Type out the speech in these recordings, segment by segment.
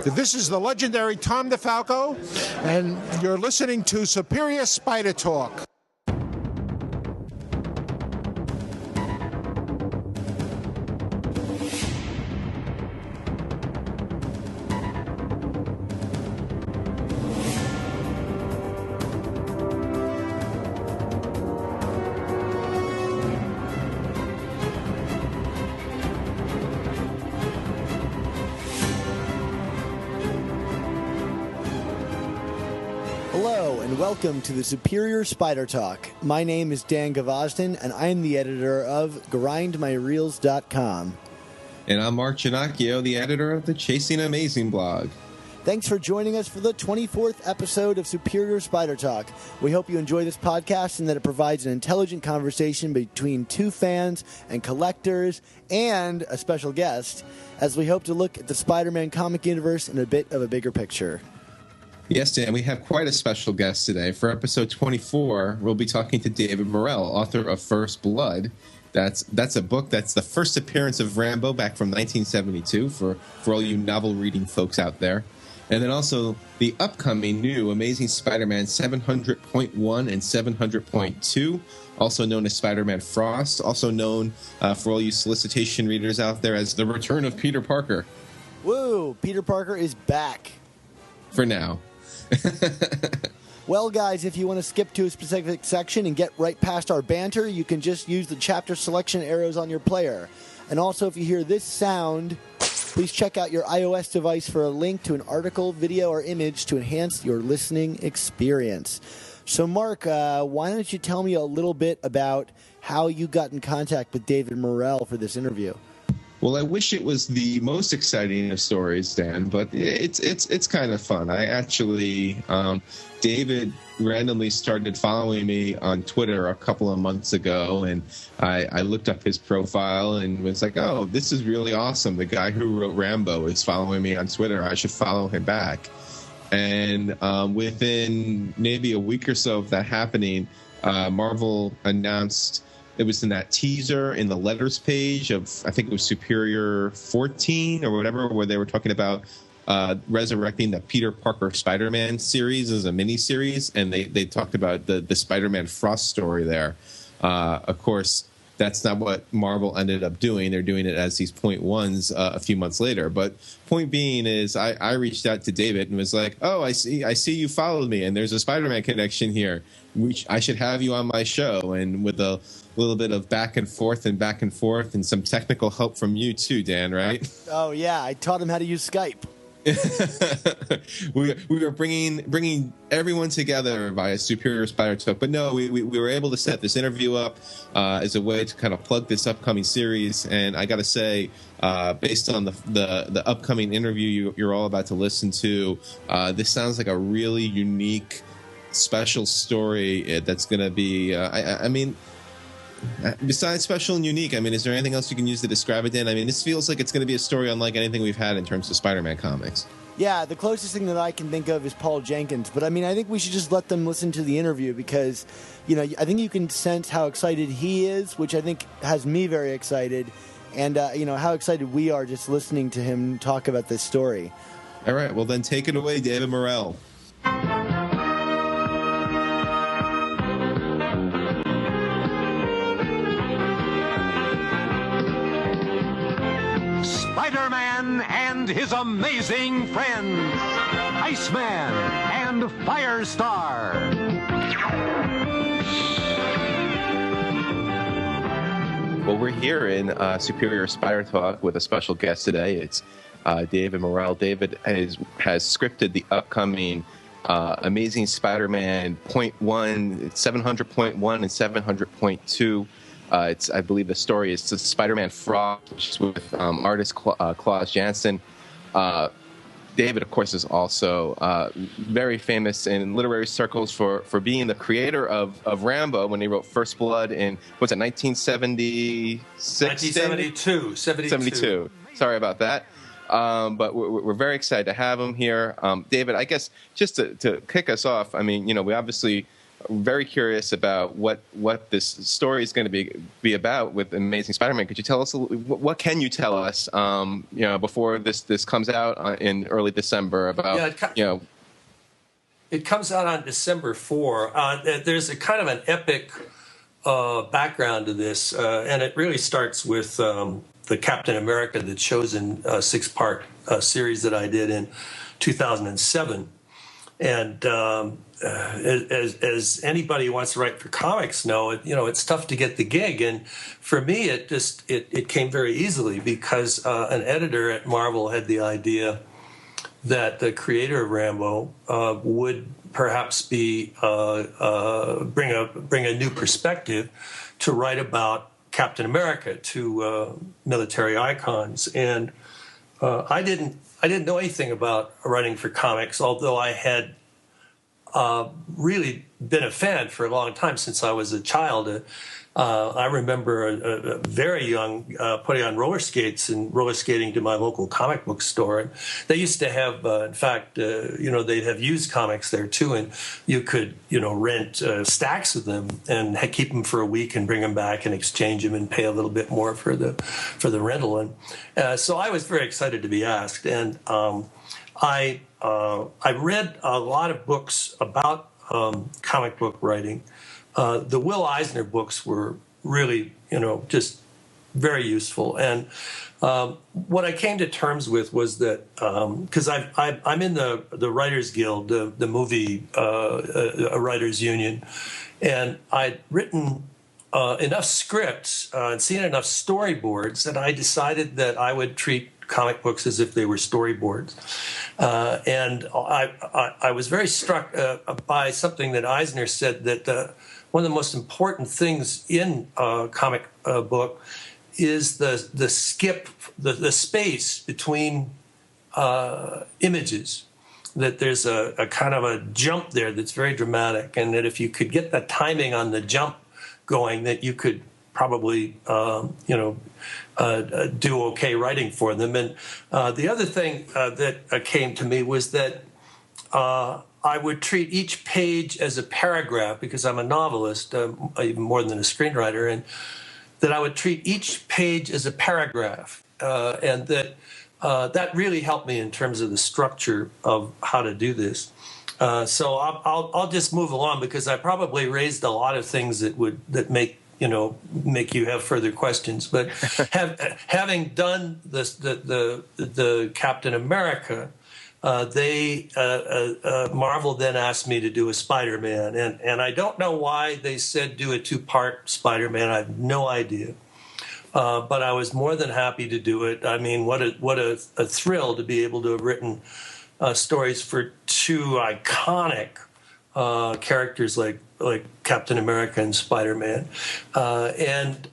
This is the legendary Tom DeFalco, and you're listening to Superior Spider Talk. Hello and welcome to the Superior Spider Talk. My name is Dan Gvozden and I am the editor of GrindMyReels.com. And I'm Mark Ginocchio, the editor of the Chasing Amazing blog. Thanks for joining us for the 24th episode of Superior Spider Talk. We hope you enjoy this podcast and that it provides an intelligent conversation between two fans and collectors and a special guest, as we hope to look at the Spider-Man comic universe in a bit of a bigger picture. Yes, Dan, we have quite a special guest today. For episode 24, we'll be talking to David Morrell, author of First Blood. That's a book that's the first appearance of Rambo back from 1972 for all you novel-reading folks out there. And then also the upcoming new Amazing Spider-Man 700.1 and 700.2, also known as Spider-Man Frost, also known for all you solicitation readers out there as The Return of Peter Parker. Woo! Peter Parker is back. For now. Well, guys, if you want to skip to a specific section and get right past our banter, you can just use the chapter selection arrows on your player. And also, if you hear this sound, please check out your iOS device for a link to an article, video, or image to enhance your listening experience. So, Mark, why don't you tell me a little bit about how you got in contact with David Morrell for this interview? Well, I wish it was the most exciting of stories, Dan, but it's kind of fun. I actually, David randomly started following me on Twitter a couple of months ago, and I looked up his profile and was like, oh, this is really awesome. The guy who wrote Rambo is following me on Twitter. I should follow him back. And within maybe a week or so of that happening, Marvel announced. It was in that teaser in the letters page of, I think it was Superior 14 or whatever, where they were talking about resurrecting the Peter Parker Spider-Man series as a miniseries, and they talked about the Spider-Man Frost story there. Of course, that's not what Marvel ended up doing. They're doing it as these point ones a few months later. But point being is I reached out to David and was like, oh, I see you followed me, and there's a Spider-Man connection here. I should have you on my show. And with a little bit of back and forth and some technical help from you too, Dan, right? Oh, yeah. I taught him how to use Skype. we were bringing everyone together via Superior Spider Talk, but no, we were able to set this interview up as a way to kind of plug this upcoming series. And I got to say, based on the upcoming interview you're all about to listen to, this sounds like a really unique, special story that's going to be. I mean. Besides special and unique, I mean, is there anything else you can use to describe it, Dan? I mean, this feels like it's going to be a story unlike anything we've had in terms of Spider-Man comics. Yeah, the closest thing that I can think of is Paul Jenkins. But, I mean, I think we should just let them listen to the interview because, you know, I think you can sense how excited he is, which I think has me very excited, and, you know, how excited we are just listening to him talk about this story. All right, well, then take it away, David Morrell. Spider-Man and his amazing friends, Iceman and Firestar. Well, we're here in Superior Spider Talk with a special guest today. It's David Morrell. David has scripted the upcoming Amazing Spider-Man .1, 700.1 and 700.2. I believe the story is Spider-Man Frost, which is with artist Klaus Janson. David, of course, is also very famous in literary circles for being the creator of Rambo when he wrote First Blood in, what's it, 1976? 1972. 72. Sorry about that. But we're very excited to have him here. David, I guess just to kick us off, I mean, you know, we obviously very curious about what this story is going to be about with Amazing Spider-Man. Could you tell us what can you tell us, before this comes out in early December about It comes out on December 4. There's a kind of an epic background to this, and it really starts with the Captain America: The Chosen 6-part series that I did in 2007. And as anybody who wants to write for comics know, it's tough to get the gig. And for me, it came very easily because an editor at Marvel had the idea that the creator of Rambo would perhaps bring a new perspective to write about Captain America to military icons. And I didn't know anything about writing for comics, although I had really been a fan for a long time since I was a child. I remember a very young putting on roller skates and roller skating to my local comic book store. And they used to have, in fact, they'd have used comics there too, and you could, rent stacks of them and keep them for a week and bring them back and exchange them and pay a little bit more for the rental. And so I was very excited to be asked, and I read a lot of books about comic book writing. The Will Eisner books were really, just very useful. And what I came to terms with was that because I'm in the Writers Guild, the movie writers union, and I'd written enough scripts and seen enough storyboards that I decided that I would treat comic books as if they were storyboards. And I was very struck by something that Eisner said, that one of the most important things in a comic book is the space between images, that there's a kind of a jump there that's very dramatic, and that if you could get the timing on the jump going, that you could probably do okay writing for them. And the other thing that came to me was that I would treat each page as a paragraph, because I'm a novelist, even more than a screenwriter, and that I would treat each page as a paragraph, and that really helped me in terms of the structure of how to do this. So I'll just move along, because I probably raised a lot of things that make you have further questions. But having done the Captain America, Marvel then asked me to do a Spider-Man, and I don't know why they said do a 2-part Spider-Man. I have no idea, but I was more than happy to do it. I mean, what a thrill to be able to have written stories for 2 iconic characters like Captain America and Spider-Man, and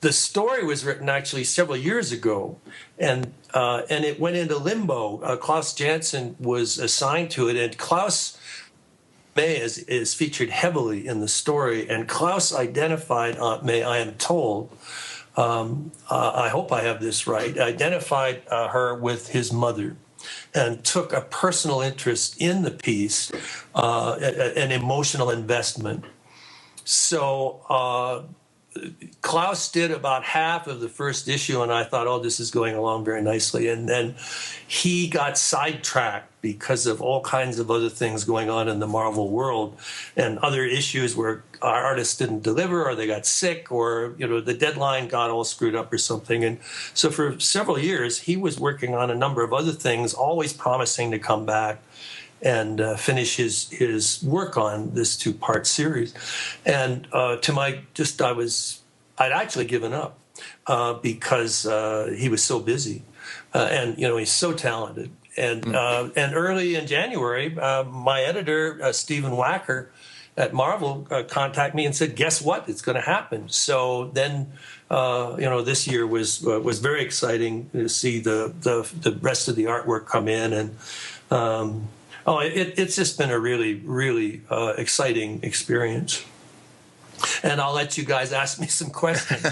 the story was written actually several years ago, and it went into limbo. Klaus Janson was assigned to it, and Klaus May is featured heavily in the story. And Klaus identified Aunt May, I am told, I hope I have this right, identified her with his mother, and took a personal interest in the piece, an emotional investment. So Klaus did about half of the first issue, and I thought, this is going along very nicely. And then he got sidetracked because of all kinds of other things going on in the Marvel world, and other issues where our artists didn't deliver, or they got sick, or the deadline got all screwed up or something. And so for several years, he was working on a number of other things, always promising to come back and finish his work on this 2-part series. And I'd actually given up because he was so busy, and he's so talented. And early in January, my editor Stephen Wacker at Marvel contacted me and said, "Guess what? It's going to happen." So then, this year was very exciting to see the rest of the artwork come in, and it's just been a really, really exciting experience. and I'll let you guys ask me some questions.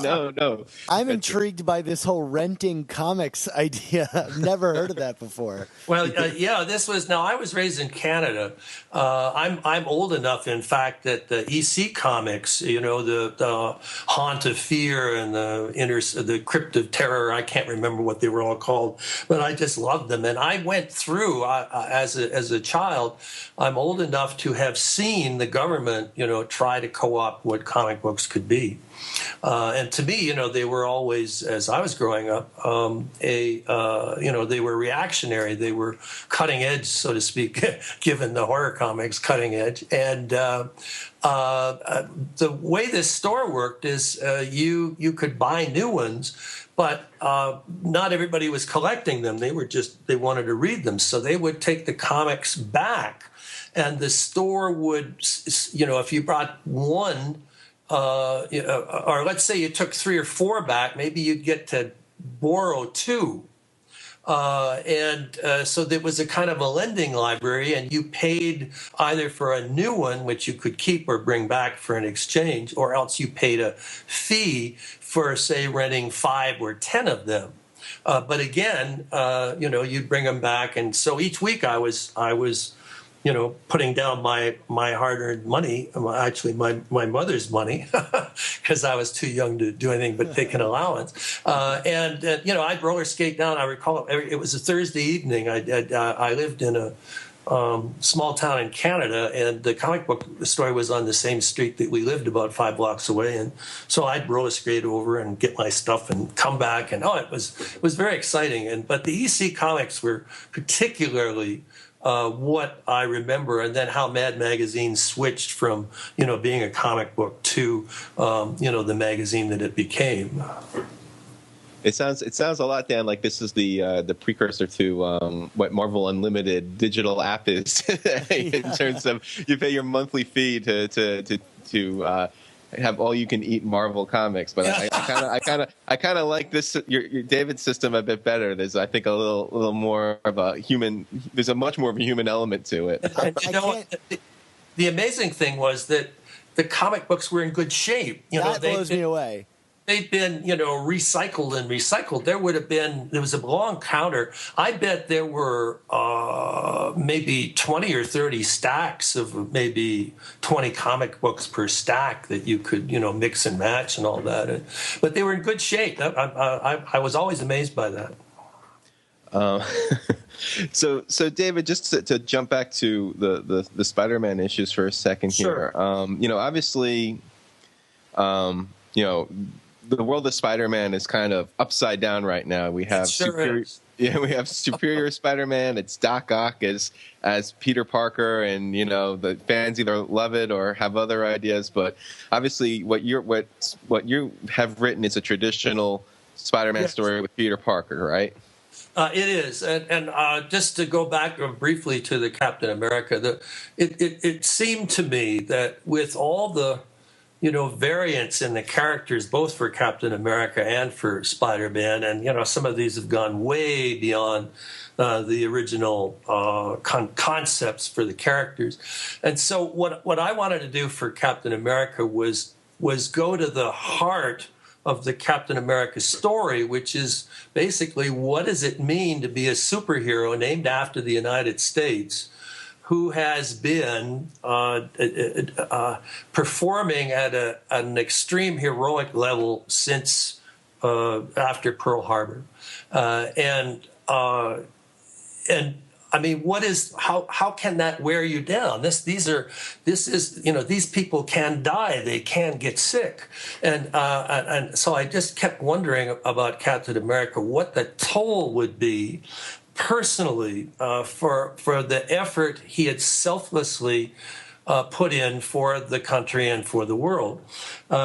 No. I'm intrigued by this whole renting comics idea. I've never heard of that before. Well, yeah, I was raised in Canada. I'm old enough, in fact, that the EC comics, the Haunt of Fear and the Crypt of Terror, I can't remember what they were all called, but I just loved them. And I went through, as a child, I'm old enough to have seen the government, try to co-opt what comic books could be. And to me, they were always, as I was growing up, they were reactionary. They were cutting edge, so to speak, given the horror comics, cutting edge. And the way this store worked is you could buy new ones, but not everybody was collecting them. They wanted to read them. So they would take the comics back, and the store would, if you brought one, or let's say you took 3 or 4 back, maybe you'd get to borrow 2. So there was a kind of a lending library, and you paid either for a new one, which you could keep or bring back for an exchange, or else you paid a fee for, say, renting 5 or 10 of them. But again, you'd bring them back. And so each week I was putting down my hard-earned money, actually my mother's money, because I was too young to do anything but take an allowance. I'd roller skate down. I recall it was a Thursday evening. I lived in a small town in Canada, and the comic book store was on the same street that we lived, about 5 blocks away. And so I'd roller skate over and get my stuff and come back. And it was very exciting. But the EC comics were particularly what I remember, and then how Mad Magazine switched from, being a comic book to, the magazine that it became. It sounds a lot, Dan, like this is the precursor to what Marvel Unlimited digital app is in terms of you pay your monthly fee to have all you can eat Marvel comics. But I kind of like this your David's system a bit better. There's, I think, a little more of a human. There's a much more of a human element to it. The amazing thing was that the comic books were in good shape. That blows me away. They'd been, recycled and recycled. There was a long counter. I bet there were maybe 20 or 30 stacks of maybe 20 comic books per stack that you could, mix and match and all that. But they were in good shape. I was always amazed by that. So David, just to jump back to the Spider-Man issues for a second here. Sure. Obviously, the world of Spider-Man is kind of upside down right now. We have we have Superior Spider-Man. It's Doc Ock as Peter Parker, and the fans either love it or have other ideas. But obviously, what you have written is a traditional Spider-Man story with Peter Parker, right? It is, and just to go back briefly to the Captain America, it seemed to me that with all the variants in the characters, both for Captain America and for Spider-Man, and some of these have gone way beyond the original concepts for the characters. And so what I wanted to do for Captain America was go to the heart of the Captain America story, which is basically, what does it mean to be a superhero named after the United States, who has been performing at an extreme heroic level since after Pearl Harbor, and I mean, how can that wear you down? These people can die, they can get sick, and so I just kept wondering about Captain America, what the toll would be personally for the effort he had selflessly put in for the country and for the world.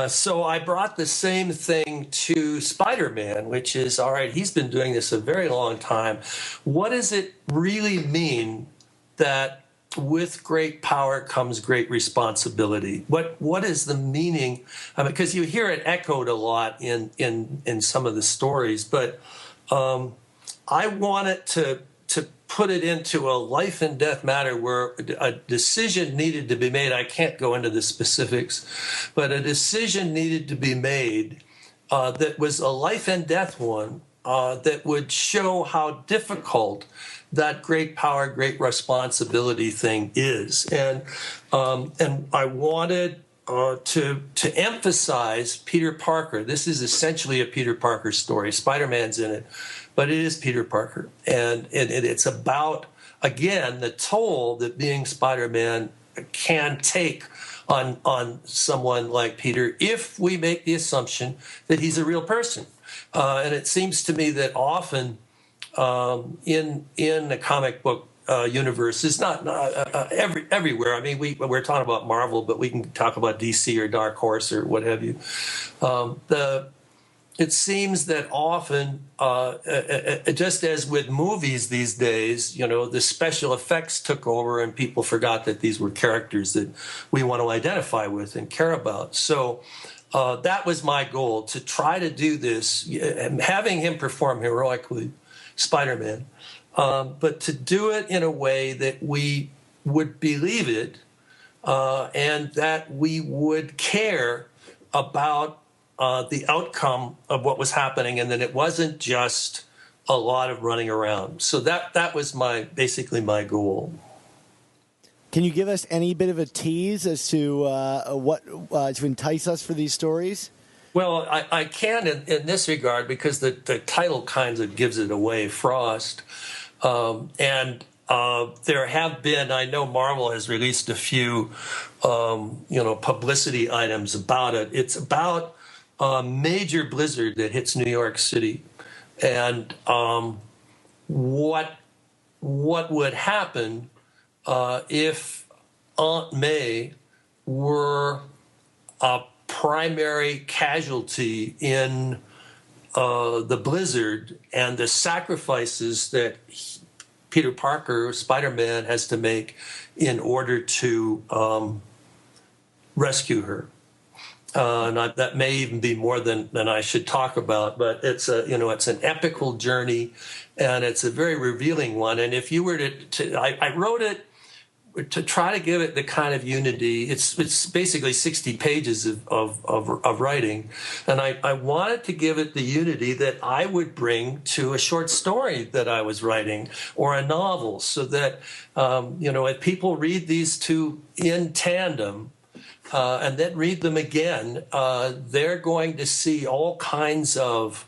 So I brought the same thing to Spider-Man, which is, all right, he's been doing this a very long time. What does it really mean that with great power comes great responsibility? What is the meaning? Because you hear it echoed a lot in some of the stories, but I wanted to put it into a life and death matter where a decision needed to be made. I can't go into the specifics, but a decision needed to be made that was a life and death one, that would show how difficult that great power, great responsibility thing is. And I wanted to emphasize Peter Parker. This is essentially a Peter Parker story. Spider-Man's in it, but it is Peter Parker. And it's about, again, the toll that being Spider-Man can take on someone like Peter if we make the assumption that he's a real person. And it seems to me that often in the comic book universe, it's not everywhere. I mean, we're talking about Marvel, but we can talk about DC or Dark Horse or what have you. It seems that often, just as with movies these days, the special effects took over and people forgot that these were characters that we want to identify with and care about. So that was my goal, to try to do this, having him perform heroically, Spider-Man, but to do it in a way that we would believe it and that we would care about the outcome of what was happening, and that it wasn't just a lot of running around. So that was basically my goal. Can you give us any bit of a tease as to what to entice us for these stories? Well, I can in this regard, because the title kind of gives it away, Frost. And there have been, I know Marvel has released a few, publicity items about it. It's about a major blizzard that hits New York City, and what would happen if Aunt May were a primary casualty in the blizzard, and the sacrifices that Peter Parker, Spider-Man, has to make in order to rescue her. That may even be more than I should talk about, but it's an epical journey, and it's a very revealing one. And if you were I wrote it to try to give it the kind of unity. It's basically 60 pages of writing, and I wanted to give it the unity that I would bring to a short story that I was writing or a novel, so that if people read these two in tandem, and then read them again, they're going to see all kinds of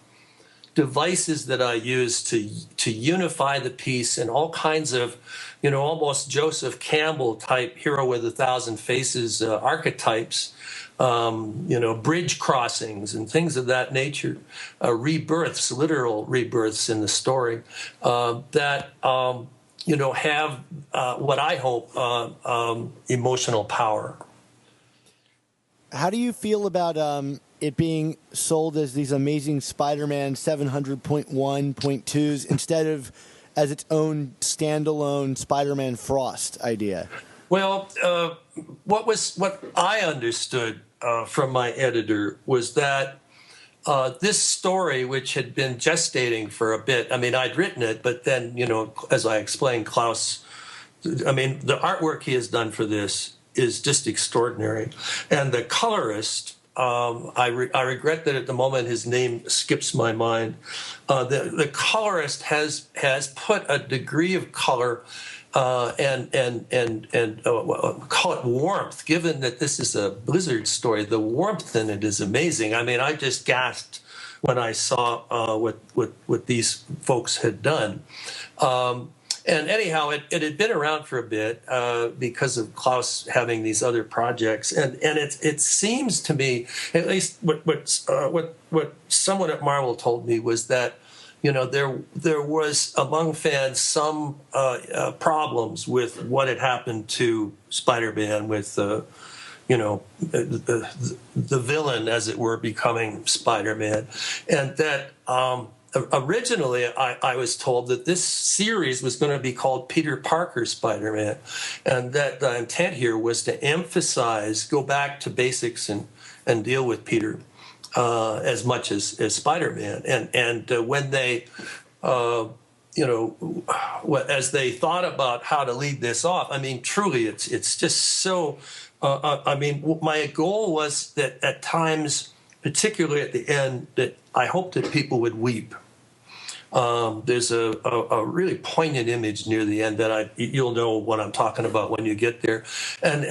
devices that I use to unify the piece, and all kinds of, almost Joseph Campbell type hero with 1,000 faces archetypes, bridge crossings and things of that nature, rebirths, literal rebirths in the story that have what I hope emotional power. How do you feel about it being sold as these amazing Spider-Man 700.1.2s instead of as its own standalone Spider-Man Frost idea? Well, what I understood from my editor was that this story, which had been gestating for a bit, I mean, I'd written it, but then, as I explained, Klaus, the artwork he has done for this is just extraordinary. And the colorist, I regret that at the moment his name skips my mind. The colorist has put a degree of color and call it warmth. Given that this is a blizzard story, the warmth in it is amazing. I mean, I just gasped when I saw what these folks had done. And anyhow, it had been around for a bit because of Klaus having these other projects, and it seems to me, at least what someone at Marvel told me, was that there was among fans some problems with what had happened to Spider-Man, with the villain, as it were, becoming Spider-Man, and that. Originally, I was told that this series was going to be called Peter Parker Spider-Man, and that the intent here was to emphasize, go back to basics and deal with Peter as much as Spider-Man. And when they as they thought about how to lead this off, I mean, truly, it's just so. I mean, my goal was that at times, particularly at the end, that I hoped that people would weep. There's a really poignant image near the end that you'll know what I'm talking about when you get there. And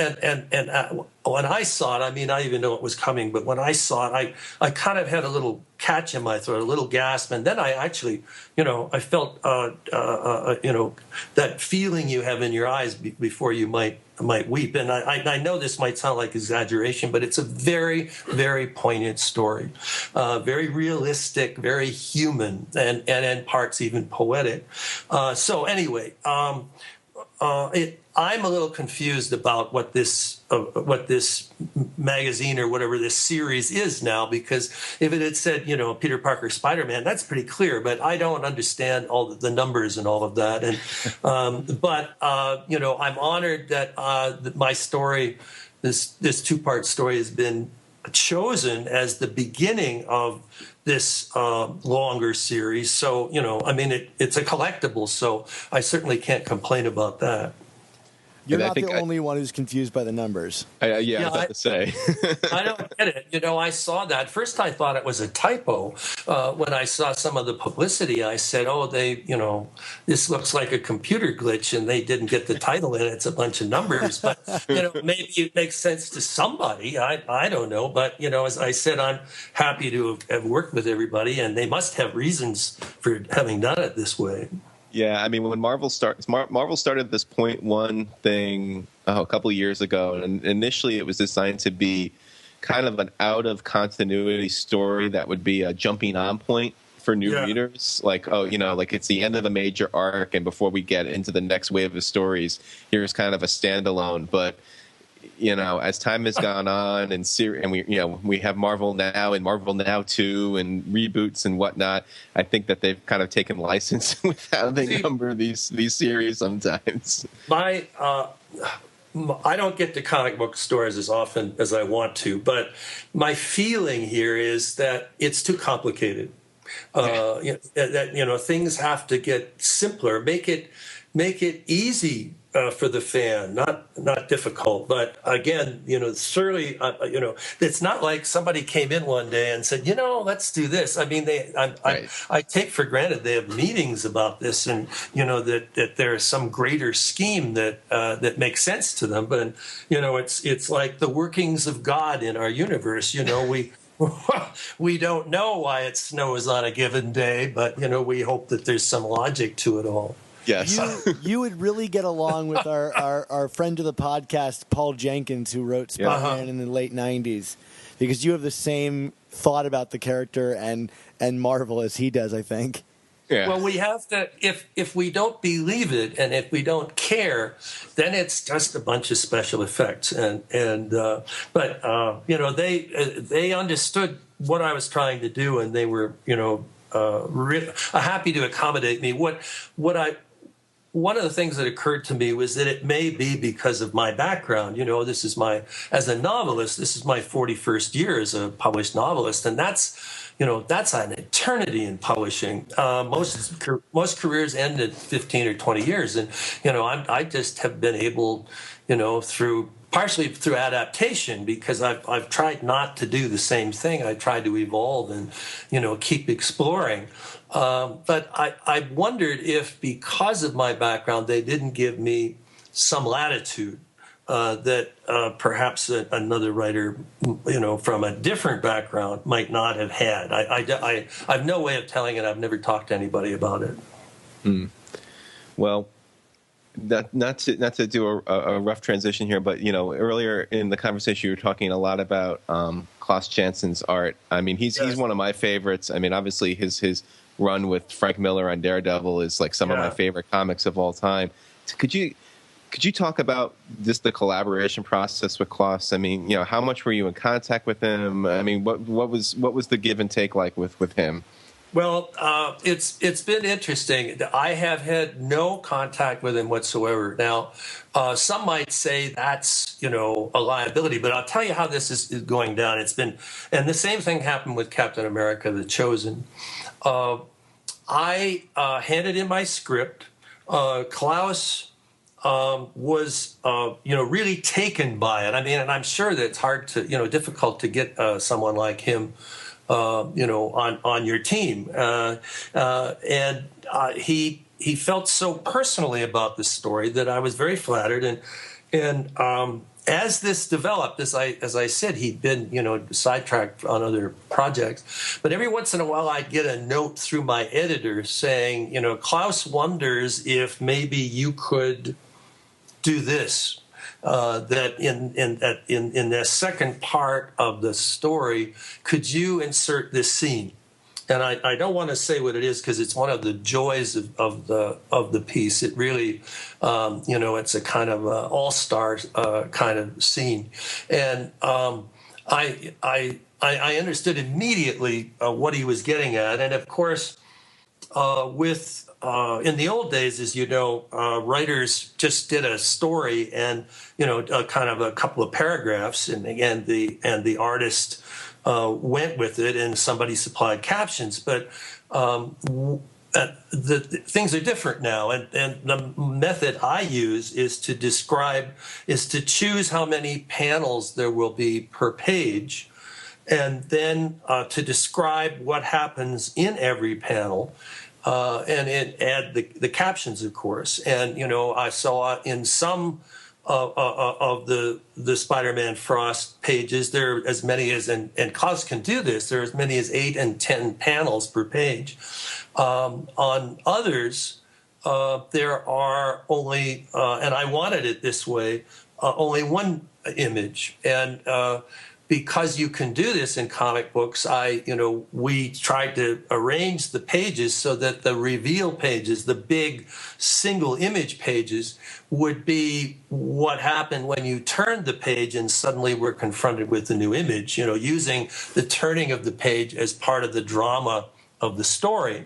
when I saw it, I mean, I didn't even know it was coming, but when I saw it, I kind of had a little catch in my throat, a little gasp, and then I actually, I felt, that feeling you have in your eyes before you might weep. And I know this might sound like exaggeration, but it's a very, very poignant story, very realistic, very human, and in parts even poetic. So anyway, I'm a little confused about what this magazine or whatever this series is now, because if it had said, Peter Parker Spider-Man, that's pretty clear, but I don't understand all the numbers and all of that. And but I'm honored that my story, this two-part story, has been chosen as the beginning of this longer series. So, I mean, it's a collectible, so I certainly can't complain about that. You're not the only one who's confused by the numbers. I was about to say. I don't get it. I saw that. First, I thought it was a typo. When I saw some of the publicity, I said, this looks like a computer glitch, and they didn't get the title in. It's a bunch of numbers. But, maybe it makes sense to somebody. I don't know. But, as I said, I'm happy to have worked with everybody, and they must have reasons for having done it this way. Yeah, I mean, when Marvel started this Point One thing a couple of years ago, and initially it was designed to be kind of an out-of-continuity story that would be a jumping-on point for new readers. Like, like it's the end of a major arc, and before we get into the next wave of stories, here's kind of a standalone. But as time has gone on, and we have Marvel Now and Marvel Now 2 and reboots and whatnot, I think that they've kind of taken license with how they number these series sometimes. I don't get to comic book stores as often as I want to, but my feeling here is that it's too complicated. That things have to get simpler, make it easy for the fan, not difficult. But again, certainly, it's not like somebody came in one day and said, let's do this. I mean, I take for granted they have meetings about this, and that there is some greater scheme that makes sense to them. But it's like the workings of God in our universe. We don't know why it snows on a given day, but we hope that there's some logic to it all. Yes. You would really get along with our friend of the podcast, Paul Jenkins, who wrote Spider-Man in the late 90s, because you have the same thought about the character and Marvel as he does, I think. Yeah. Well, we have to, if we don't believe it and if we don't care, then it's just a bunch of special effects. But they understood what I was trying to do, and they were, happy to accommodate me. One of the things that occurred to me was that it may be because of my background. As a novelist, this is my 41st year as a published novelist, and that's an eternity in publishing. Most careers end at 15 or 20 years, and I just have been able, partially through adaptation, because I've tried not to do the same thing. I tried to evolve and keep exploring. But I wondered if, because of my background, they didn't give me some latitude that perhaps another writer, from a different background might not have had. I have no way of telling it. I've never talked to anybody about it. Well, not to do a rough transition here, but earlier in the conversation you were talking a lot about Klaus Janson's art. I mean, he's one of my favorites. I mean, obviously his run with Frank Miller on Daredevil is like some of my favorite comics of all time. Could you talk about just the collaboration process with Klaus? I mean, how much were you in contact with him? I mean, what was the give and take like with him? Well, it's been interesting. I have had no contact with him whatsoever. Now, some might say that's a liability, but I'll tell you how this is going down. And the same thing happened with Captain America: The Chosen. I handed in my script. Klaus was, really taken by it. I mean, and I'm sure that it's hard to, difficult to get someone like him, on your team. He felt so personally about this story that I was very flattered. And as this developed, as I said, he'd been, sidetracked on other projects. But every once in a while, I'd get a note through my editor saying, Klaus wonders if maybe you could do this. That in the second part of the story, could you insert this scene? And I don't want to say what it is because it's one of the joys of the piece. It really, it's a kind of all-star kind of scene, and I understood immediately what he was getting at, and of course, in the old days, as you know, writers just did a story and kind of a couple of paragraphs, and the artist went with it, and somebody supplied captions. But the things are different now, and the method I use is to choose how many panels there will be per page, and then to describe what happens in every panel. And add the captions, of course. And, I saw in some of the Spider-Man Frost pages, there are as many as, and Klaus can do this, there are as many as 8 and 10 panels per page. On others, there are only, and I wanted it this way, only one image. And because you can do this in comic books, we tried to arrange the pages so that the reveal pages, the big single image pages, would be what happened when you turned the page and suddenly we're confronted with a new image, using the turning of the page as part of the drama of the story.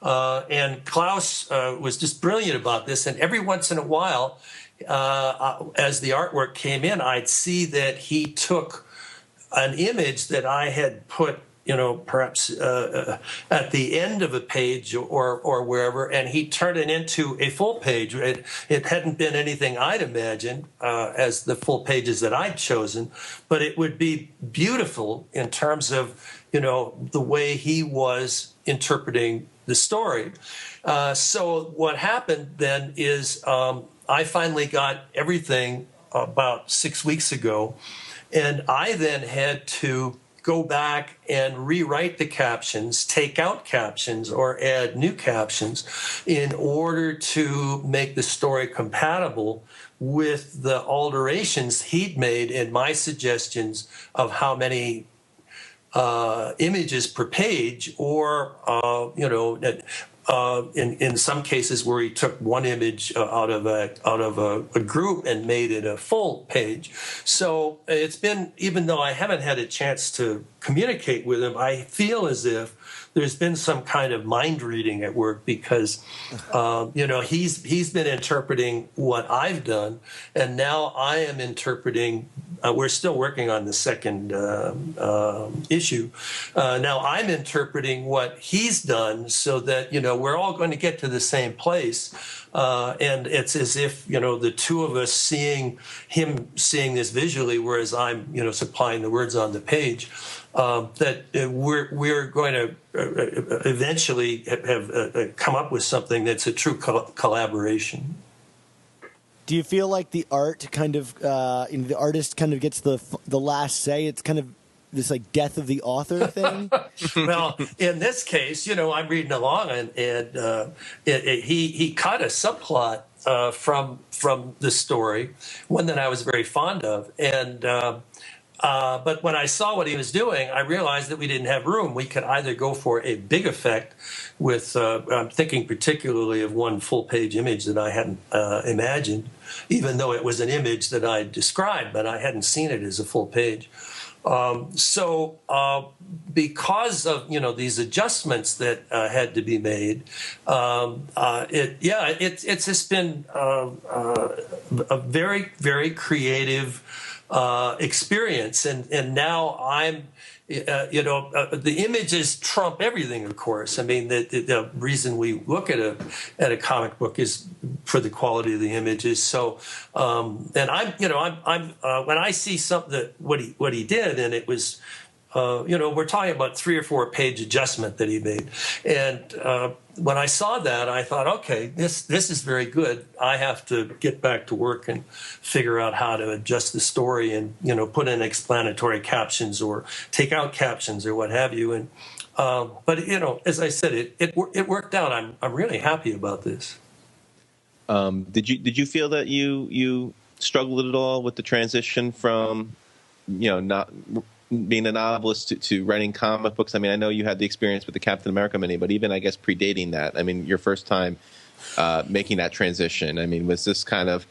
And Klaus was just brilliant about this. And every once in a while, as the artwork came in, I'd see that he took an image that I had put, perhaps at the end of a page or wherever, and he turned it into a full page. It hadn't been anything I'd imagined as the full pages that I'd chosen, but it would be beautiful in terms of, the way he was interpreting the story. So what happened then is I finally got everything about 6 weeks ago. And I then had to go back and rewrite the captions, take out captions, or add new captions in order to make the story compatible with the alterations he'd made in my suggestions of how many images per page, or in some cases where he took one image out of a group and made it a full page. So it's been, even though I haven't had a chance to communicate with him, I feel as if there's been some kind of mind reading at work, because he's been interpreting what I've done, and now I am interpreting. We're still working on the second issue. Now I'm interpreting what he's done, so that we're all going to get to the same place, and it's as if the two of us seeing this visually, whereas I'm supplying the words on the page. That we're going to eventually have come up with something that's a true collaboration. Do you feel like the art kind of, the artist kind of gets the last say? It's kind of this like death of the author thing. Well, in this case, I'm reading along, and he cut a subplot from the story, one that I was very fond of, and. But when I saw what he was doing, I realized that we didn't have room. We could either go for a big effect with, I'm thinking particularly of one full-page image that I hadn't imagined, even though it was an image that I described, but I hadn't seen it as a full page. So because of these adjustments that had to be made, it's just been a very, very creative experience, and now I'm the images trump everything, of course. I mean, the reason we look at a comic book is for the quality of the images. So, and I'm when I see something that what he did, and it was, we're talking about 3 or 4 page adjustment that he made, and when I saw that, I thought, okay, this is very good. I have to get back to work and figure out how to adjust the story and, put in explanatory captions or take out captions or what have you. And but as I said, it worked out. I'm really happy about this. Did you feel that you struggled at all with the transition from not being a novelist to writing comic books? I mean, I know you had the experience with the Captain America mini, but even, I guess, predating that, I mean, your first time making that transition, I mean, was this kind of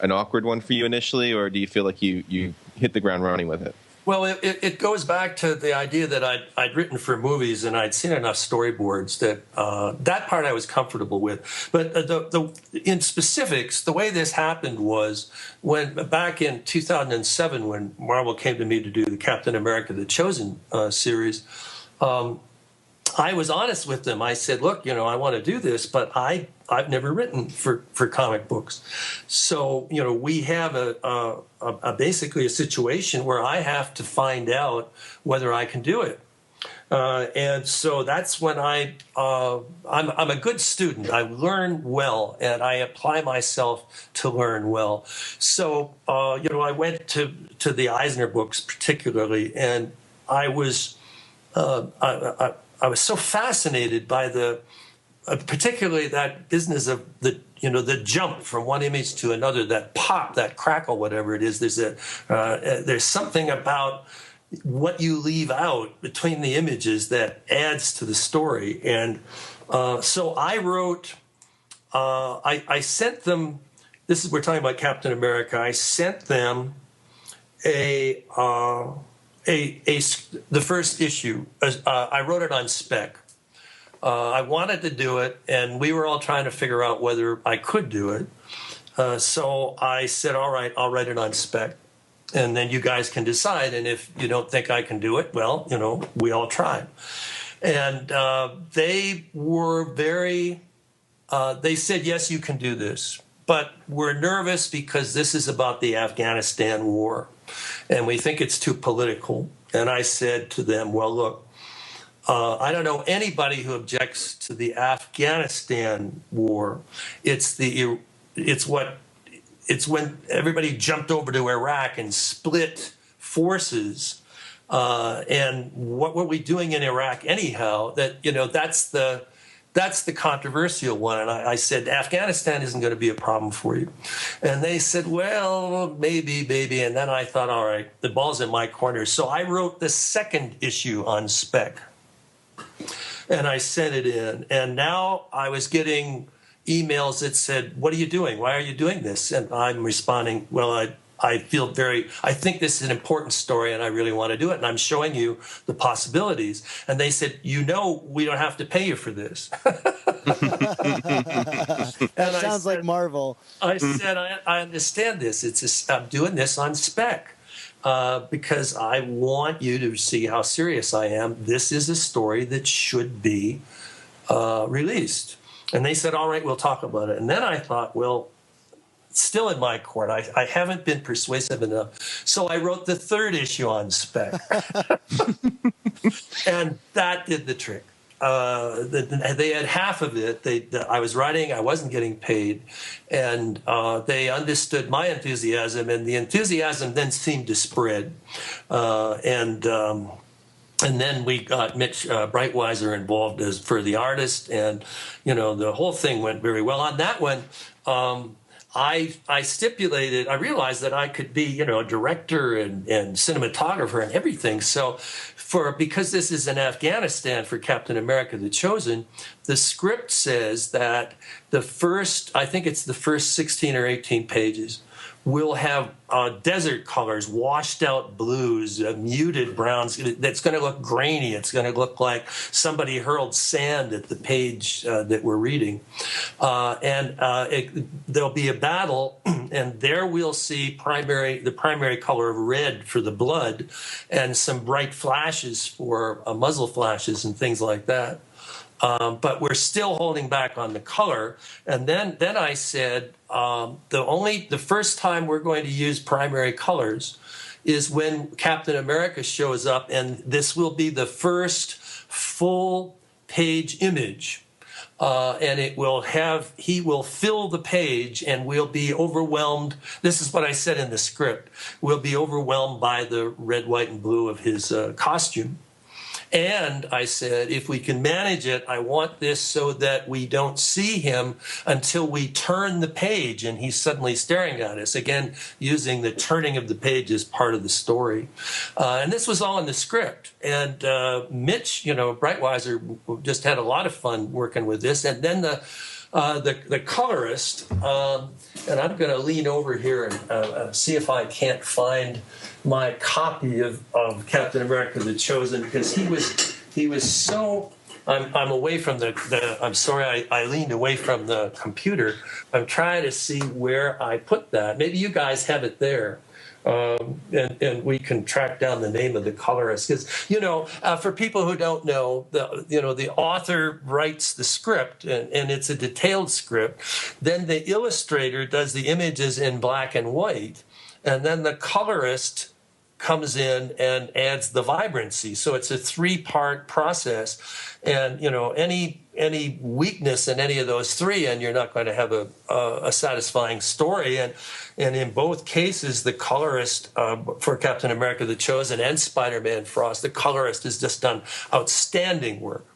an awkward one for you initially, or do you feel like you hit the ground running with it? Well, it goes back to the idea that I'd written for movies and I'd seen enough storyboards that that part I was comfortable with. But in specifics, the way this happened was when back in 2007, when Marvel came to me to do the Captain America: The Chosen series, I was honest with them. I said, look, I want to do this, but I've never written for comic books. So, we have a basically a situation where I have to find out whether I can do it. And so that's when I'm a good student. I learn well, and I apply myself to learn well. So, I went to the Eisner books particularly, and I was so fascinated by particularly that business of the jump from one image to another, that pop, that crackle, whatever it is. There's something about what you leave out between the images that adds to the story. And so I wrote, I sent them, we're talking about Captain America. I sent them the first issue. I wrote it on spec. I wanted to do it, and we were all trying to figure out whether I could do it. So I said, all right, I'll write it on spec, and then you guys can decide. And if you don't think I can do it, well, we all tried. And they were they said, yes, you can do this. But we're nervous because this is about the Afghanistan war, and we think it's too political. And I said to them, well, look, I don't know anybody who objects to the Afghanistan war. It's when everybody jumped over to Iraq and split forces. And what were we doing in Iraq anyhow? That's the controversial one. And I said, Afghanistan isn't going to be a problem for you. And they said, well, maybe. And then I thought, all right, the ball's in my corner. So I wrote the second issue on spec. And I sent it in. And now I was getting emails that said, what are you doing? Why are you doing this? And I'm responding, well, I think this is an important story and I really want to do it. And I'm showing you the possibilities. And they said, we don't have to pay you for this. That sounds like Marvel. I said, I understand this. I'm doing this on spec because I want you to see how serious I am. This is a story that should be released. And they said, all right, we'll talk about it. And then I thought, well, still in my court. I haven't been persuasive enough. So I wrote the third issue on spec. And that did the trick. They had half of it. I was writing, I wasn't getting paid. And they understood my enthusiasm, and the enthusiasm then seemed to spread. And then we got Mitch Breitweiser involved for the artist, and the whole thing went very well. On that one, I realized that I could be, a director and cinematographer and everything. So because this is in Afghanistan for Captain America: The Chosen, the script says that I think it's the first 16 or 18 pages will have desert colors, washed out blues, muted browns. That's going to look grainy. It's going to look like somebody hurled sand at the page that we're reading. There'll be a battle, and there we'll see the primary color of red for the blood, and some bright flashes for muzzle flashes and things like that. But we're still holding back on the color. And then I said, the first time we're going to use primary colors is when Captain America shows up, and this will be the first full page image. And he will fill the page, and we'll be overwhelmed. This is what I said in the script. We'll be overwhelmed by the red, white, and blue of his costume. And I said, if we can manage it, I want this so that we don't see him until we turn the page and he's suddenly staring at us. Again, using the turning of the page as part of the story. And this was all in the script. And Mitch, Breitweiser, just had a lot of fun working with this. And then the colorist, and I'm going to lean over here and see if I can't find my copy of Captain America: The Chosen, because he was so. I'm away from I'm sorry, I leaned away from the computer. I'm trying to see where I put that. Maybe you guys have it there. And we can track down the name of the colorist, because for people who don't know, the author writes the script, and it's a detailed script. Then the illustrator does the images in black and white, and then the colorist comes in and adds the vibrancy. So it's a 3-part process, and any weakness in any of those 3, and you're not going to have a satisfying story. And in both cases, the colorist for Captain America: The Chosen and Spider-Man: Frost, the colorist has just done outstanding work.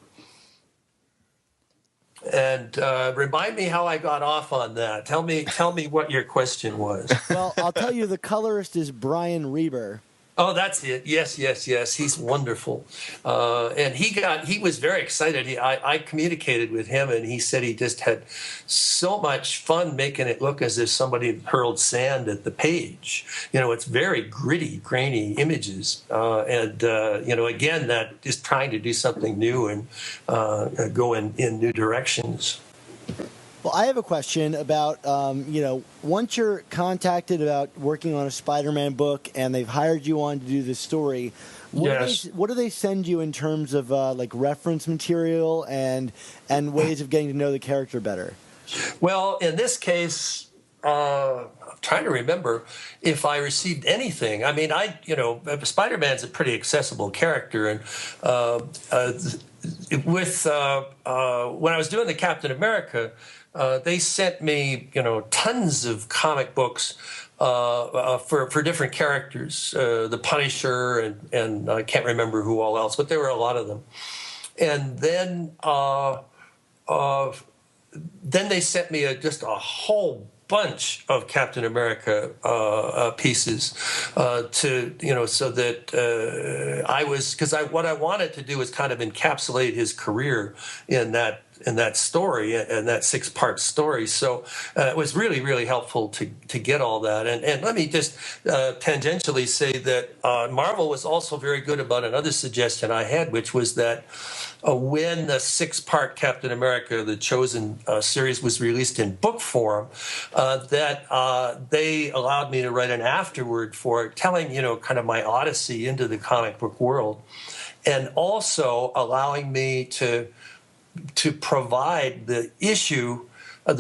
And remind me how I got off on that. Tell me what your question was. Well, I'll tell you, the colorist is Brian Reber. Oh, that's it. Yes. He's wonderful. And he was very excited. I communicated with him, and he said he just had so much fun making it look as if somebody hurled sand at the page. It's very gritty, grainy images. Again, that is trying to do something new and go in new directions. Well, I have a question about, once you're contacted about working on a Spider-Man book and they've hired you on to do this story, what do they send you in terms of reference material and ways of getting to know the character better? Well, in this case, I'm trying to remember if I received anything. I mean, Spider-Man's a pretty accessible character, and when I was doing the Captain America, they sent me, tons of comic books for different characters, the Punisher, and I can't remember who all else, but there were a lot of them. And then they sent me just a whole bunch of Captain America pieces so that what I wanted to do was kind of encapsulate his career in that story, and that 6-part story. So it was really, really helpful to get all that. And let me just tangentially say that Marvel was also very good about another suggestion I had, which was that when the 6-part Captain America: The Chosen series was released in book form, that they allowed me to write an afterword for it, telling, kind of my odyssey into the comic book world, and also allowing me to provide the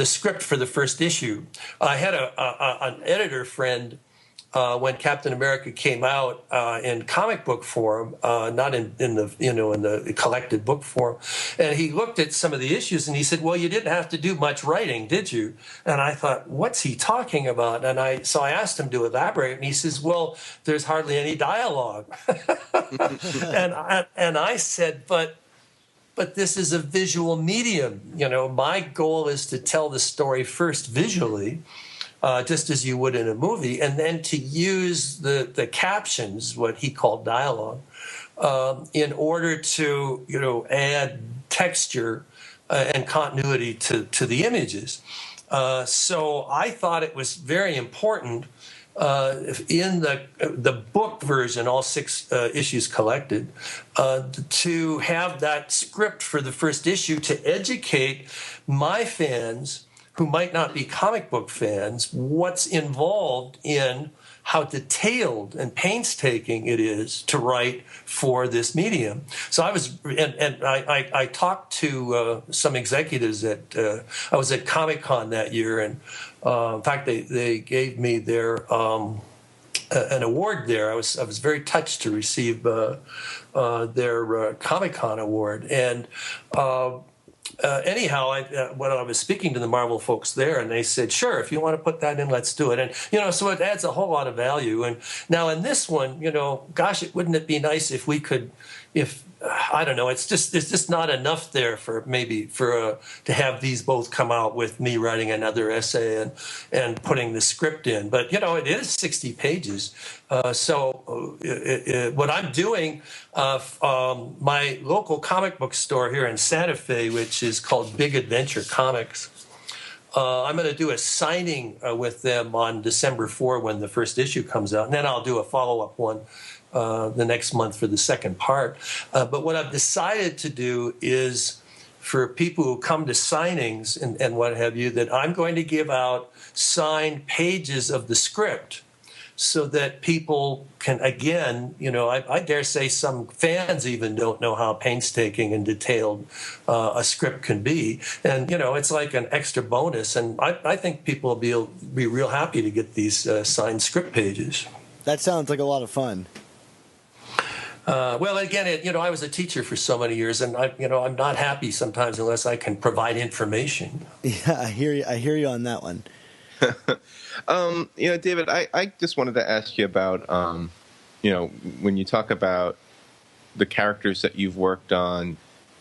script for the first issue. I had an editor friend when Captain America came out in comic book form, not in the collected book form, and he looked at some of the issues and he said, "Well, you didn't have to do much writing, did you?" And I thought, "What's he talking about?" And so I asked him to elaborate, and he says, "Well, there's hardly any dialogue." and I said, But this is a visual medium. My goal is to tell the story first visually, just as you would in a movie, and then to use the captions, what he called dialogue, in order to add texture and continuity to the images. So I thought it was very important in the book version, all 6 issues collected, to have that script for the first issue to educate my fans who might not be comic book fans what's involved in how detailed and painstaking it is to write for this medium. So I talked to some executives I was at Comic-Con that year, and in fact they gave me their an award there. I was very touched to receive their Comic-Con award, and anyhow, when I was speaking to the Marvel folks there, and they said, "Sure, if you want to put that in, let's do it." And so it adds a whole lot of value. And now in this one, gosh, wouldn't it be nice if we could, I don't know, it's just not enough there to have these both come out with me writing another essay and putting the script in. But it is 60 pages. So what I'm doing, my local comic book store here in Santa Fe, which is called Big Adventure Comics, I'm going to do a signing with them on December 4 when the first issue comes out, and then I'll do a follow-up one the next month for the second part. But what I've decided to do is, for people who come to signings and what have you, that I'm going to give out signed pages of the script, so that people can, again, I dare say some fans even don't know how painstaking and detailed a script can be. And, it's like an extra bonus. And I think people will be real happy to get these signed script pages. That sounds like a lot of fun. Well, again, I was a teacher for so many years, and I'm not happy sometimes unless I can provide information. Yeah, I hear you on that one. David, I just wanted to ask you about, when you talk about the characters that you've worked on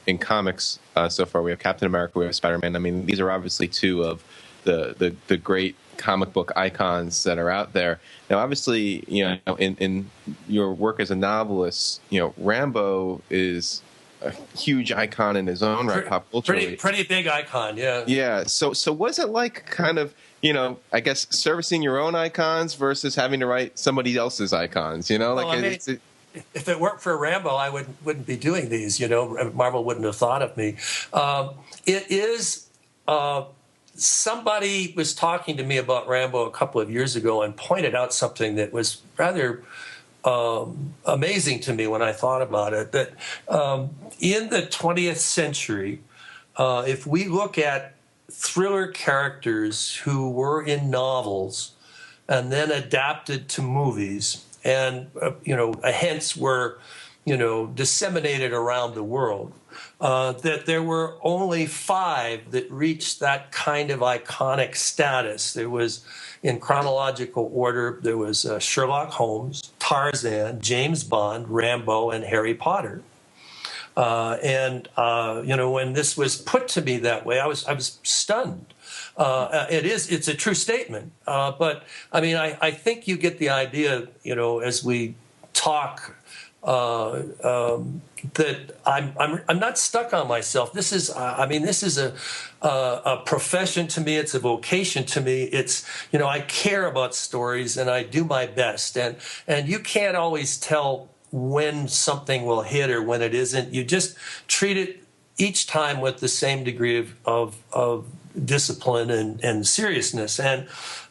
in comics so far. We have Captain America, we have Spider-Man. I mean, these are obviously 2 of the great comic book icons that are out there. Now, obviously, in your work as a novelist, Rambo is a huge icon in his own right, pop culturally. Pretty big icon, yeah. Yeah. So was it like kind of, I guess servicing your own icons versus having to write somebody else's icons? If it weren't for Rambo, I wouldn't be doing these. Marvel wouldn't have thought of me. It is. Somebody was talking to me about Rambo a couple of years ago and pointed out something that was rather amazing to me when I thought about it. That in the 20th century, if we look at thriller characters who were in novels and then adapted to movies, and hence were disseminated around the world, that there were only 5 that reached that kind of iconic status. There was, in chronological order, there was Sherlock Holmes, Tarzan, James Bond, Rambo, and Harry Potter. When this was put to me that way, I was stunned. It's a true statement. But I mean, I think you get the idea, as we talk, that I'm not stuck on myself. This is a profession to me. It's a vocation to me. It's, I care about stories and I do my best. And you can't always tell when something will hit or when it isn't. You just treat it each time with the same degree of discipline and seriousness. And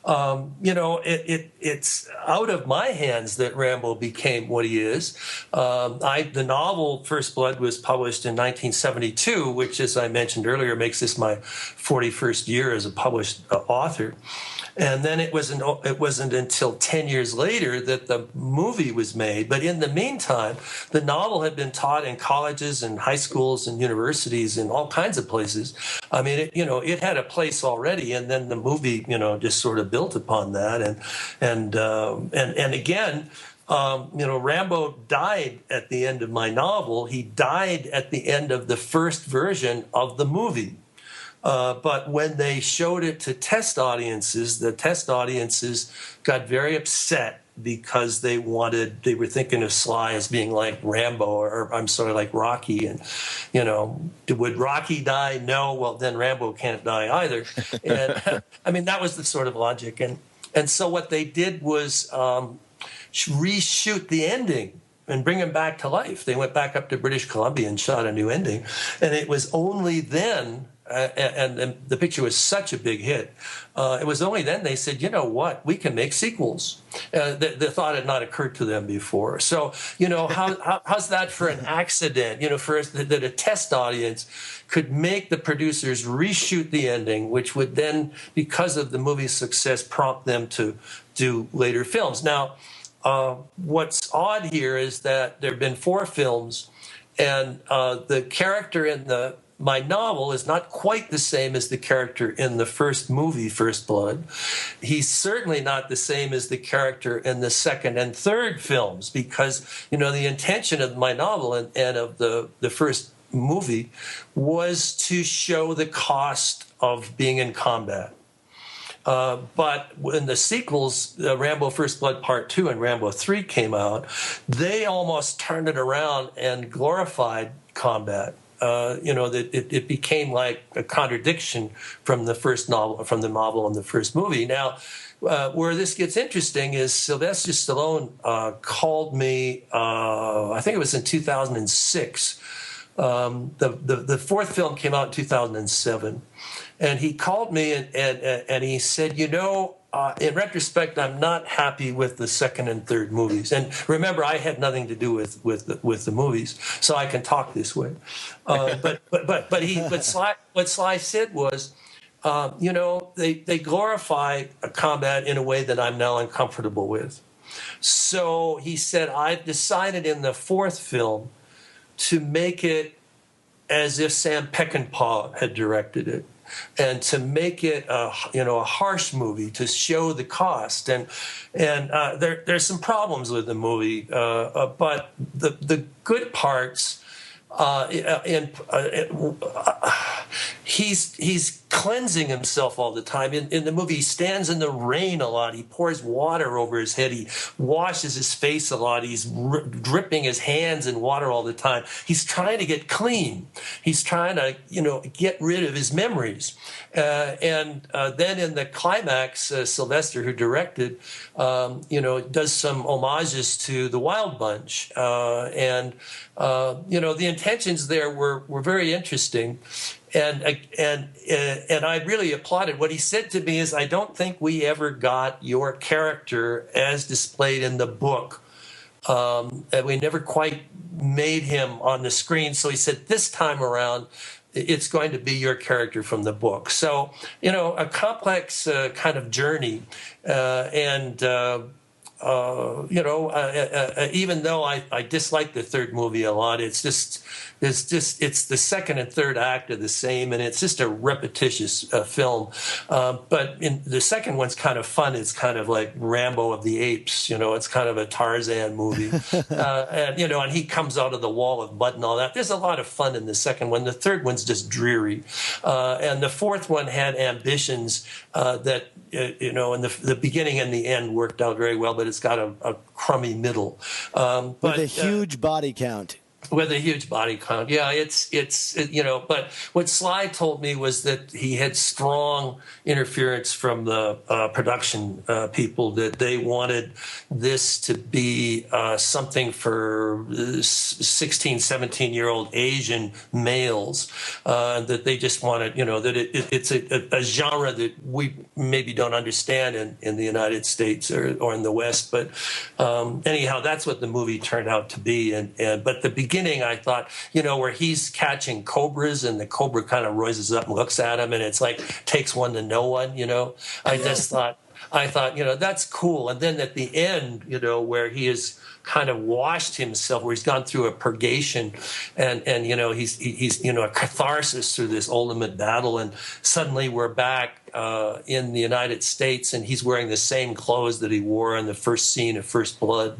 it's out of my hands that Rambo became what he is. The novel First Blood was published in 1972, which, as I mentioned earlier, makes this my 41st year as a published author. And then it wasn't until 10 years later that the movie was made. But in the meantime, the novel had been taught in colleges and high schools and universities and all kinds of places. I mean, it had a place already, and then the movie, just sort of built upon that. And again, Rambo died at the end of my novel. He died at the end of the first version of the movie. But when they showed it to test audiences, the test audiences got very upset because they were thinking of Sly as being like Rambo, or I'm sorry, like Rocky. And, would Rocky die? No. Well, then Rambo can't die either. And I mean, that was the sort of logic. And so what they did was reshoot the ending and bring him back to life. They went back up to British Columbia and shot a new ending. And it was only then, and the picture was such a big hit, it was only then they said, you know what, we can make sequels. The thought had not occurred to them before. So, how's that for an accident? That a test audience could make the producers reshoot the ending, which would then, because of the movie's success, prompt them to do later films. Now, what's odd here is that there have been 4 films, and the character in my novel is not quite the same as the character in the first movie, First Blood. He's certainly not the same as the character in the second and third films, because, the intention of my novel and of the first movie was to show the cost of being in combat. But when the sequels, Rambo First Blood Part 2 and Rambo 3 came out, they almost turned it around and glorified combat. That it became like a contradiction from the first novel, from the novel and the first movie. Now, where this gets interesting is Sylvester Stallone called me, I think it was in 2006. The fourth film came out in 2007. And he called me and he said, in retrospect, I'm not happy with the second and third movies. And remember, I had nothing to do with the movies, so I can talk this way. What Sly said was, they glorify combat in a way that I'm now uncomfortable with. So he said, I've decided in the fourth film to make it as if Sam Peckinpah had directed it, and to make it a harsh movie, to show the cost. And there's some problems with the movie, but the good parts. He's cleansing himself all the time. In the movie, he stands in the rain a lot. He pours water over his head. He washes his face a lot. He's dripping his hands in water all the time. He's trying to get clean. He's trying to, get rid of his memories. And then in the climax, Sylvester, who directed, does some homages to the Wild Bunch. The intentions there were very interesting. And I really applauded. What he said to me is, I don't think we ever got your character as displayed in the book. And we never quite made him on the screen. So he said, this time around, it's going to be your character from the book. So, a complex kind of journey. Even though I dislike the third movie a lot, it's the second and third act are the same, and it's just a repetitious film. But in the second one's kind of fun. It's kind of like Rambo of the Apes. It's kind of a Tarzan movie, and he comes out of the wall of mud and all that. There's a lot of fun in the second one. The third one's just dreary, and the fourth one had ambitions that in the beginning and the end worked out very well, but it's got a crummy middle. With a huge body count. With a huge body count. Yeah, but what Sly told me was that he had strong interference from the production people, that they wanted this to be something for 16, 17-year-old Asian males, that they just wanted, that it's a genre that we maybe don't understand in the United States or in the West. But anyhow, that's what the movie turned out to be. But the beginning, I thought, where he's catching cobras and the cobra kind of rises up and looks at him, and it's like takes one to know one, I thought, that's cool. And then at the end, where he is kind of washed himself, where he's gone through a purgation and he's a catharsis through this ultimate battle, and suddenly we're back in the United States, and he's wearing the same clothes that he wore in the first scene of First Blood,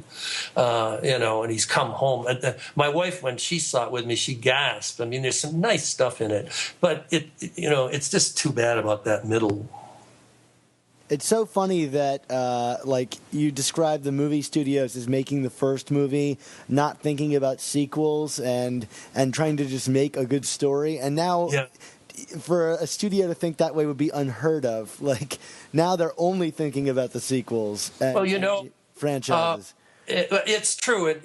and he's come home. And my wife, when she saw it with me, she gasped. I mean, there's some nice stuff in it, but it's just too bad about that middle. It's so funny that, like, you describe the movie studios as making the first movie, not thinking about sequels, and trying to just make a good story. And now, for a studio to think that way would be unheard of. Like, now they're only thinking about the sequels and franchises. It's true.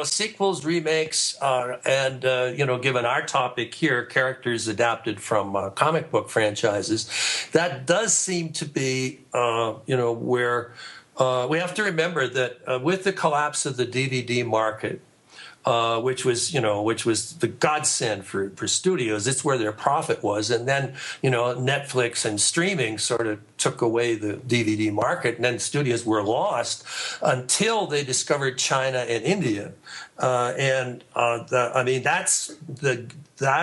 Sequels, remakes, and given our topic here, characters adapted from comic book franchises, that does seem to be, where we have to remember that with the collapse of the DVD market, which was the godsend for studios. It's where their profit was. And then, Netflix and streaming sort of took away the DVD market, and then studios were lost until they discovered China and India. That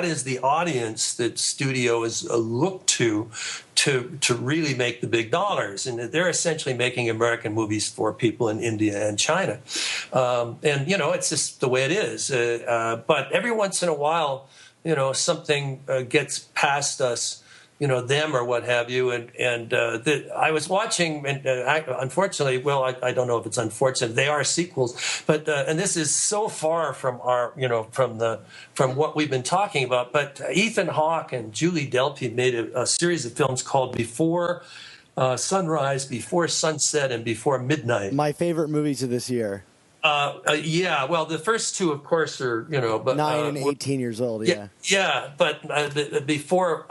is the audience that studios look to really make the big dollars, and they're essentially making American movies for people in India and China, it's just the way it is. But every once in a while, something gets past us, them or what have you. I was watching, and unfortunately, well, I don't know if it's unfortunate, they are sequels, but and this is so far from our, from what we've been talking about. But Ethan Hawke and Julie Delpy made a series of films called Before Sunrise, Before Sunset, and Before Midnight. My favorite movies of this year. Well, the first two, of course, are, but 9 and 18 years old. But Before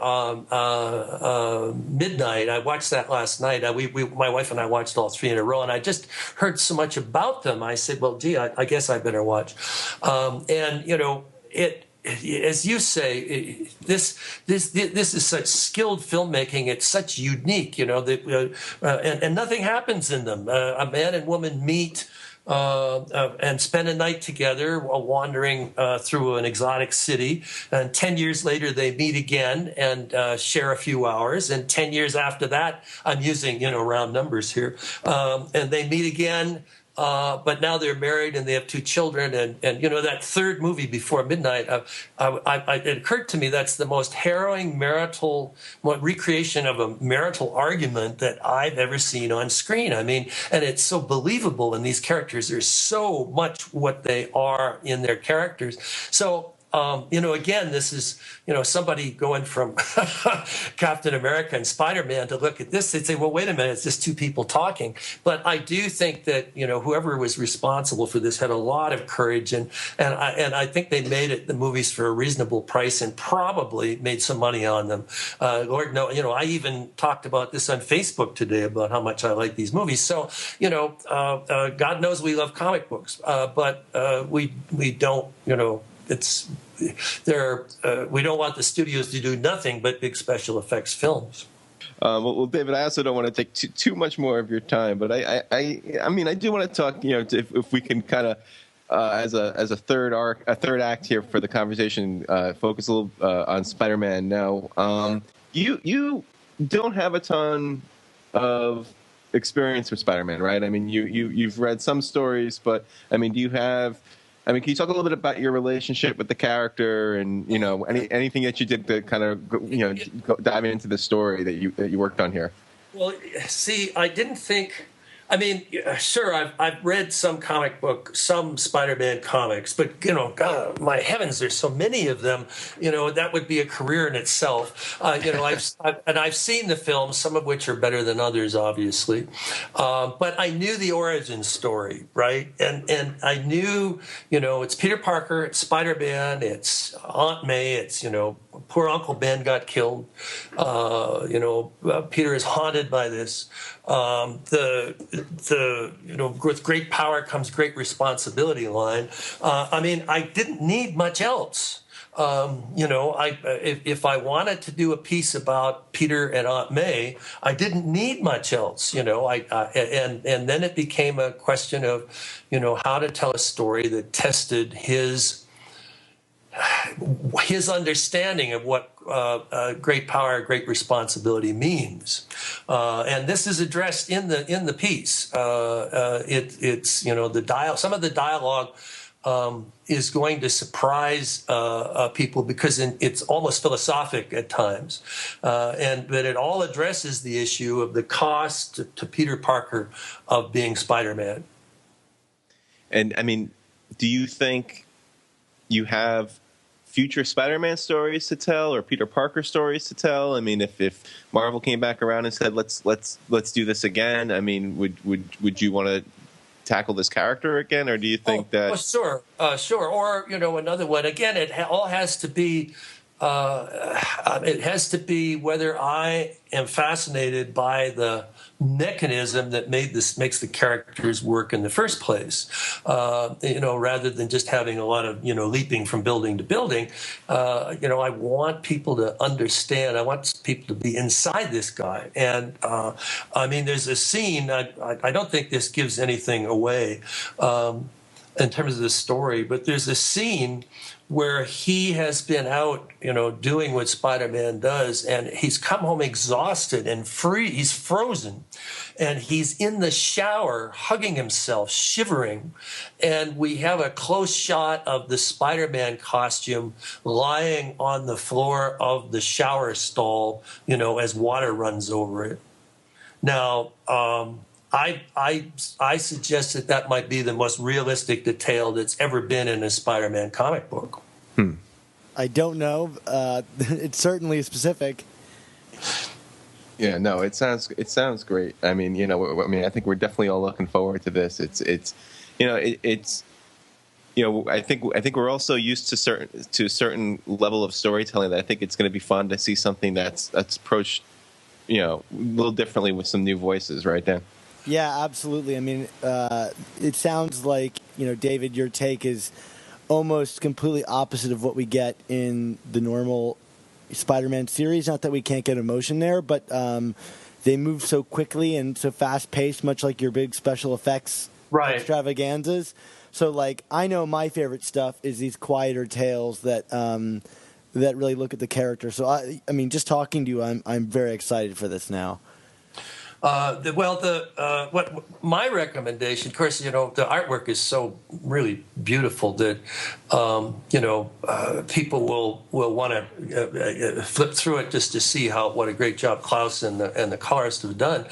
Midnight, I watched that last night. My wife and I watched all three in a row, and I just heard so much about them. I said, well, gee, I guess I better watch. As you say, this is such skilled filmmaking. It's such unique, and nothing happens in them. A man and woman meet. And spend a night together wandering through an exotic city. And 10 years later, they meet again and share a few hours. And 10 years after that, I'm using, round numbers here, and they meet again. But now they're married and they have 2 children. And that third movie, Before Midnight, it occurred to me that's the most harrowing recreation of a marital argument that I've ever seen on screen. I mean, and it's so believable in these characters. There's so much what they are in their characters. So, again, this is, somebody going from Captain America and Spider-Man to look at this, they'd say, well, wait a minute, it's just 2 people talking. But I do think that, whoever was responsible for this had a lot of courage, and I think they made the movies for a reasonable price and probably made some money on them. Lord knows, I even talked about this on Facebook today about how much I like these movies. So, God knows we love comic books, but we don't, we don't want the studios to do nothing but big special effects films. Well, David, I also don't want to take too much more of your time, but I mean, I do want to talk. If we can kind of, as a third act here for the conversation, focus a little on Spider-Man. Now, you don't have a ton of experience with Spider-Man, right? I mean, you've read some stories, but I mean, can you talk a little bit about your relationship with the character and, anything that you did to kind of, dive into the story that you worked on here? Well, see, I didn't think... I mean, sure, I've read some some Spider-Man comics, but, God, my heavens, there's so many of them, that would be a career in itself. I've seen the films, some of which are better than others, obviously. But I knew the origin story, right? And I knew, it's Peter Parker, it's Spider-Man, it's Aunt May, it's, poor Uncle Ben got killed. Peter is haunted by this. With great power comes great responsibility line. I didn't need much else. If I wanted to do a piece about Peter and Aunt May, I didn't need much else. And then it became a question of, how to tell a story that tested his understanding of what great power, great responsibility means, and this is addressed in the piece. It's the some of the dialogue is going to surprise people because it's almost philosophic at times, and that it all addresses the issue of the cost to Peter Parker of being Spider-Man. And I mean, do you think you have future Spider-Man stories to tell, or Peter Parker stories to tell? I mean, if Marvel came back around and said, let's do this again, I mean, would you want to tackle this character again, or do you think that? Oh, sure. Or another one. Again, all has to be. It has to be whether I am fascinated by the mechanism that makes the characters work in the first place. Rather than just having a lot of leaping from building to building. I want people to understand. I want people to be inside this guy. And I mean, there's a scene. I don't think this gives anything away in terms of the story, but there's a scene where he has been out, doing what Spider-Man does, and he's come home exhausted and free. He's frozen, and he's in the shower, hugging himself, shivering. And we have a close shot of the Spider-Man costume lying on the floor of the shower stall, as water runs over it. Now, I suggest that might be the most realistic detail that's ever been in a Spider-Man comic book. I don't know. It's certainly specific. Yeah, no, it sounds great. I mean, I think we're definitely all looking forward to this. I think we're also used to a certain level of storytelling that I think it's going to be fun to see something that's approached, a little differently with some new voices, right, Dan? Yeah, absolutely. I mean, it sounds like, David, your take is almost completely opposite of what we get in the normal Spider-Man series. Not that we can't get emotion there, but they move so quickly and so fast-paced, much like your big special effects extravaganzas. So, I know my favorite stuff is these quieter tales that really look at the character. So, I mean, just talking to you, I'm very excited for this now. What my recommendation, of course, the artwork is so really beautiful that people will want to flip through it just to see what a great job Klaus and the colorists have done.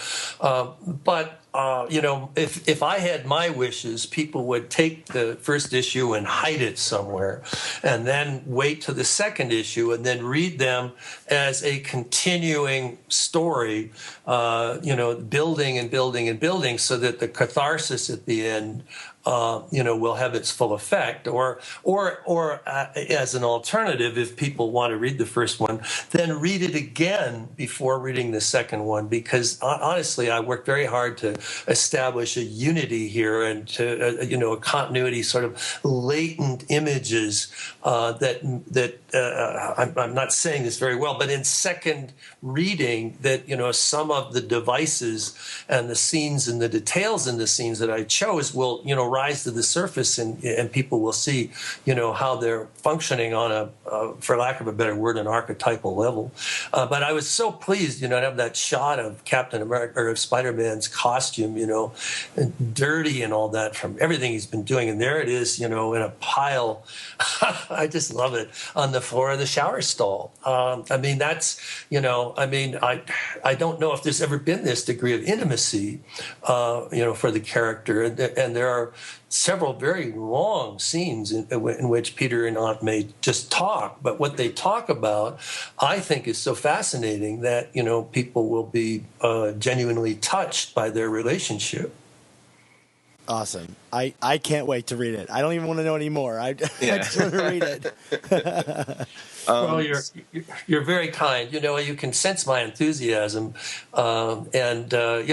If I had my wishes, people would take the first issue and hide it somewhere, and then wait to the second issue and then read them as a continuing story, building and building and building, so that the catharsis at the end will have its full effect. Or as an alternative, if people want to read the first one, then read it again before reading the second one. Because honestly, I worked very hard to establish a unity here and to a continuity, sort of latent images that I'm not saying this very well, but in second reading that some of the devices and the scenes and the details in the scenes that I chose will rise to the surface, and people will see how they're functioning on a for lack of a better word, an archetypal level. But I was so pleased to have that shot of Captain America, or of Spider-Man's costume, dirty and all that from everything he's been doing, and there it is in a pile. I just love it on the floor of the shower stall. I mean, that's I don't know if there's ever been this degree of intimacy for the character, and there are several very long scenes in which Peter and Aunt May just talk, but what they talk about, I think, is so fascinating that people will be genuinely touched by their relationship. Awesome. I can't wait to read it. I don't even want to know anymore. I just want to read it. Well, you're very kind. You can sense my enthusiasm, and the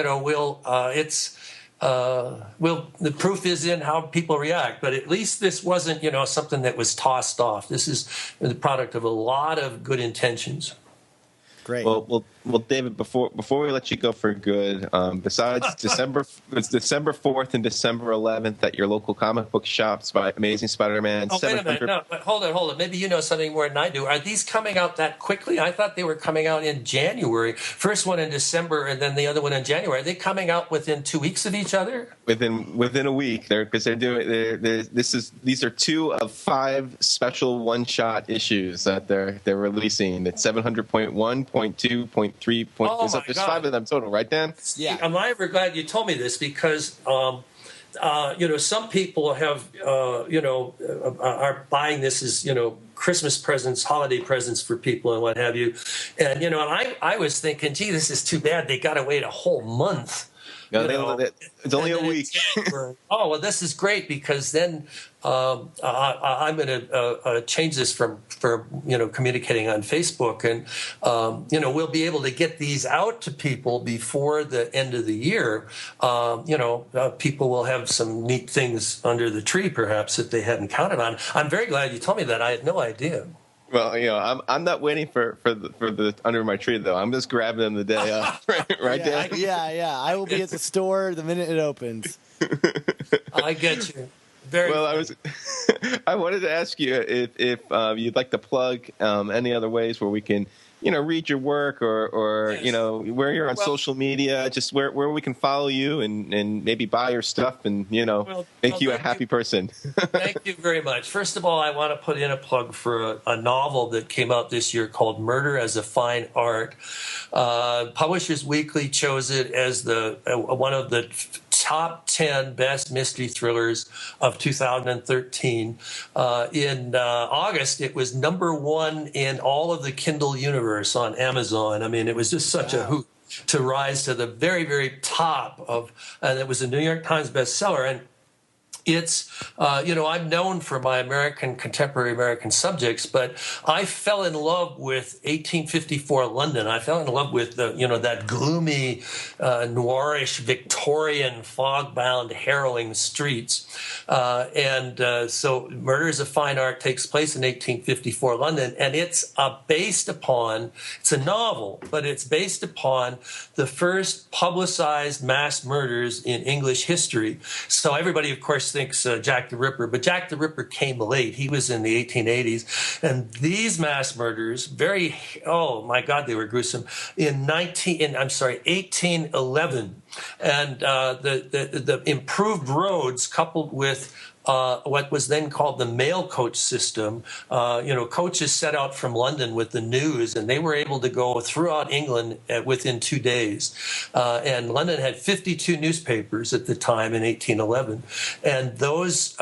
proof is in how people react. But at least this wasn't something that was tossed off. This is the product of a lot of good intentions. Great. Well, Well, David, before we let you go for good, besides it's December 4th and December 11th at your local comic book shops by Amazing Spider-Man. Oh, wait a minute. No, but hold on. Maybe you know something more than I do. Are these coming out that quickly? I thought they were coming out in January. First one in December and then the other one in January. Are they coming out within 2 weeks of each other? Within a week, these are 2 of 5 special one-shot issues that they're releasing. It's 700.1, 0.2, 0.3, there's 5 of them total, right, Dan? Yeah. Am I ever glad you told me this because some people have are buying this as Christmas presents, holiday presents for people and what have you, and and I was thinking, gee, this is too bad. They got to wait a whole month. It's only a week. Oh, well, this is great because then I'm going to change this for communicating on Facebook, and we'll be able to get these out to people before the end of the year. People will have some neat things under the tree, perhaps, that they hadn't counted on. I'm very glad you told me that. I had no idea. Well, I'm not waiting for the under my tree though. I'm just grabbing them the day off, right, Dan? Yeah. I will be at the store the minute it opens. I get you. Very well. I wanted to ask you if you'd like to plug any other ways where we can read your work or yes. Where you're on social media, just where we can follow you and maybe buy your stuff and make you a happy person. Thank you very much. First of all, I want to put in a plug for a novel that came out this year called Murder as a Fine Art. Publishers Weekly chose it as one of the top 10 best mystery thrillers of 2013. In August, it was #1 in all of the Kindle universe on Amazon. I mean, it was just such a hoot to rise to the very, very top and it was a New York Times bestseller. And it's, I'm known for my contemporary American subjects, but I fell in love with 1854 London. I fell in love with that gloomy, noirish Victorian fog-bound, harrowing streets. So Murder is a Fine Art takes place in 1854 London, and it's a novel, but it's based upon the first publicized mass murders in English history. So everybody, of course, thinks Jack the Ripper, but Jack the Ripper came late. He was in the 1880s, and these mass murders, my God, they were gruesome. In 1811, and the improved roads coupled with what was then called the mail coach system. Coaches set out from London with the news, and they were able to go throughout England within 2 days. And London had 52 newspapers at the time in 1811. And those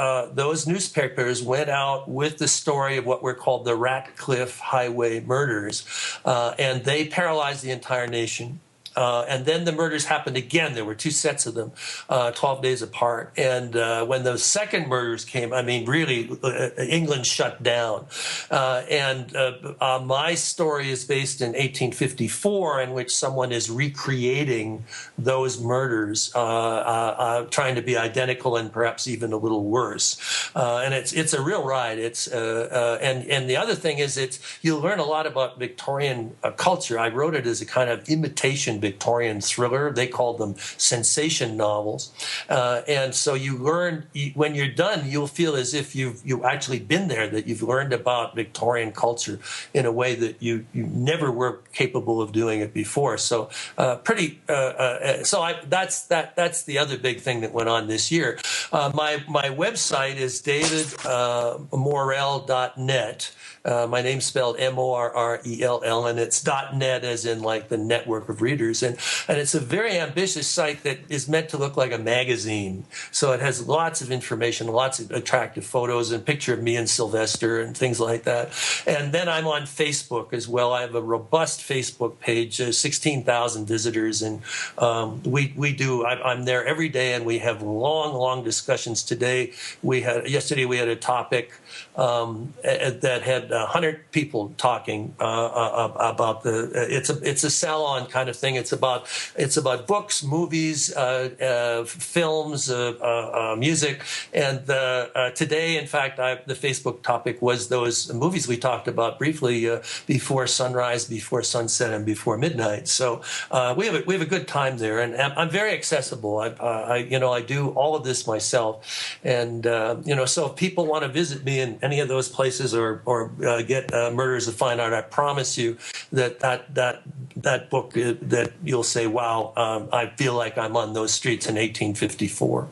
newspapers went out with the story of what were called the Ratcliffe Highway murders. And they paralyzed the entire nation. And then the murders happened again. There were 2 sets of them, 12 days apart. And when the second murders came, England shut down. My story is based in 1854, in which someone is recreating those murders, trying to be identical and perhaps even a little worse. And it's a real ride. And the other thing is you'll learn a lot about Victorian culture. I wrote it as a kind of imitation Victorian thriller. They called them sensation novels. And so you learn, when you're done, you'll feel as if you've actually been there, that you've learned about Victorian culture in a way that you never were capable of doing it before. So that's the other big thing that went on this year. My website is davidmorrell.net. My name's spelled Morrell, and it's .net as in like the network of readers. And it's a very ambitious site that is meant to look like a magazine. So it has lots of information, lots of attractive photos, and a picture of me and Sylvester and things like that. And then I'm on Facebook as well. I have a robust Facebook page, 16,000 visitors, and I'm there every day, and we have long discussions. Yesterday we had a topic that had 100 people talking about the. It's a sell-on kind of thing. It's about books, movies, films, music, and today, in fact, the Facebook topic was those movies we talked about briefly: Before Sunrise, Before Sunset, and Before Midnight. So we have a good time there, and I'm very accessible. I do all of this myself, and so if people want to visit me in any of those places or get Murders of Fine Art, I promise you that book that you'll say, wow, I feel like I'm on those streets in 1854.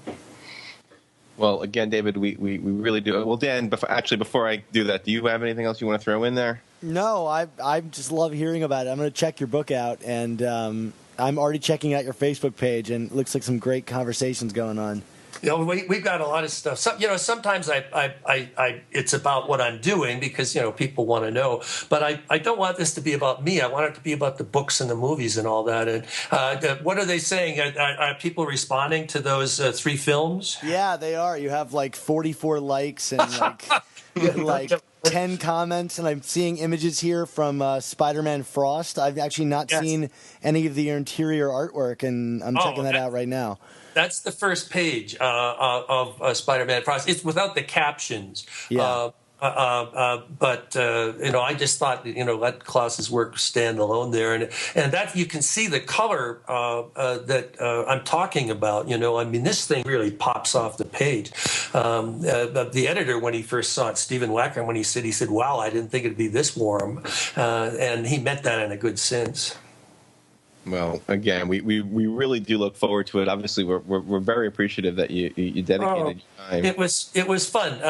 Well, again, David, we really do. Well, Dan, before I do that, do you have anything else you want to throw in there? No, I just love hearing about it. I'm going to check your book out, and I'm already checking out your Facebook page, and it looks like some great conversations going on. We've got a lot of stuff. Sometimes it's about what I'm doing because people want to know. But I don't want this to be about me. I want it to be about the books and the movies and all that. And what are they saying? Are people responding to those 3 films? Yeah, they are. You have like 44 likes and like 10 comments, and I'm seeing images here from Spider-Man Frost. I've actually not seen any of the interior artwork, and I'm checking that out right now. That's the first page of Spider-Man Frost. It's without the captions. Yeah. But I just thought let Klaus's work stand alone there, and that you can see the color that I'm talking about. This thing really pops off the page. The editor, when he first saw it, Stephen Wacker, when he said, "Wow, I didn't think it'd be this warm," and he meant that in a good sense. Well, again, we really do look forward to it. Obviously, we're very appreciative that you dedicated your time. It was fun.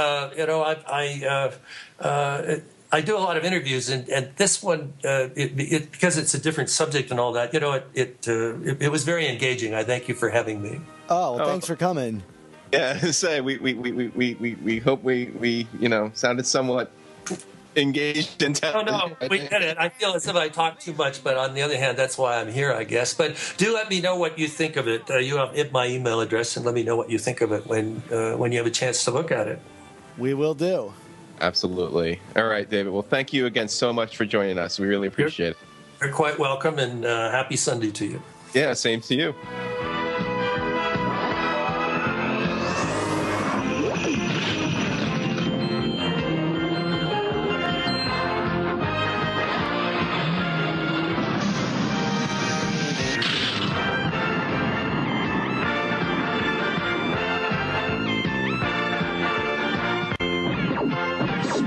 I do a lot of interviews, and this one, because it's a different subject and all that. It was very engaging. I thank you for having me. Oh, well, thanks for coming. Yeah, say we hope we sounded somewhat engaged and no, we did it. I feel as if I talk too much, but on the other hand, that's why I'm here, I guess. But do let me know what you think of it. You have my email address, and let me know what you think of it when you have a chance to look at it. We will do. Absolutely. All right, David. Well, thank you again so much for joining us. We really appreciate it. You're quite welcome, and happy Sunday to you. Yeah, same to you.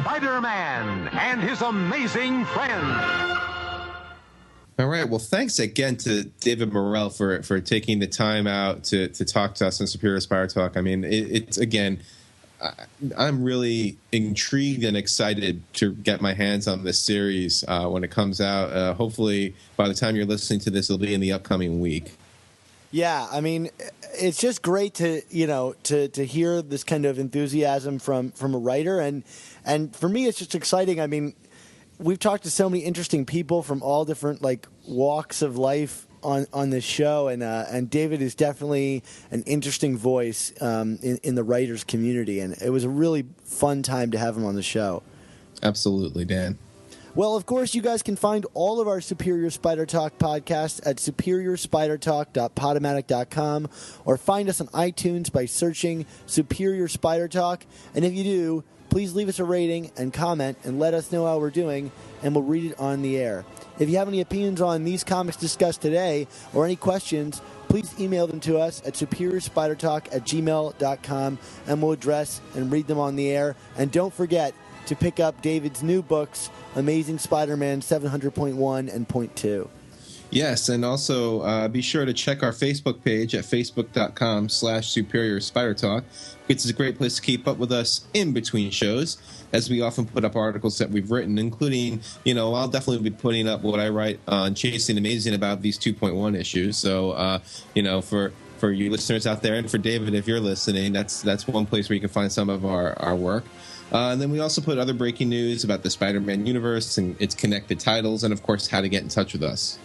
Spider-Man and his amazing friends. All right. Well, thanks again to David Morrell for taking the time out to talk to us on Superior Spider Talk. I mean, it's again, I'm really intrigued and excited to get my hands on this series when it comes out. Hopefully, by the time you're listening to this, it'll be in the upcoming week. Yeah, I mean, it's just great to hear this kind of enthusiasm from a writer, and for me, it's just exciting. I mean, we've talked to so many interesting people from all different walks of life on this show, and David is definitely an interesting voice in the writers community, and it was a really fun time to have him on the show. Absolutely, Dan. Well, of course, you guys can find all of our Superior Spider Talk podcasts at superiorspidertalk.podomatic.com, or find us on iTunes by searching Superior Spider Talk. And if you do, please leave us a rating and comment and let us know how we're doing, and we'll read it on the air. If you have any opinions on these comics discussed today or any questions, please email them to us at superiorspidertalk@gmail.com, and we'll address and read them on the air. And don't forget to pick up David's new books, Amazing Spider-Man 700.1 and .2. Yes, and also be sure to check our Facebook page at facebook.com/Superior Spider Talk. It's a great place to keep up with us in between shows, as we often put up articles that we've written, including, I'll definitely be putting up what I write on Chasing Amazing about these 2.1 issues. So, for you listeners out there, and for David, if you're listening, that's one place where you can find some of our work. And then we also put other breaking news about the Spider-Man universe and its connected titles, and, of course, how to get in touch with us.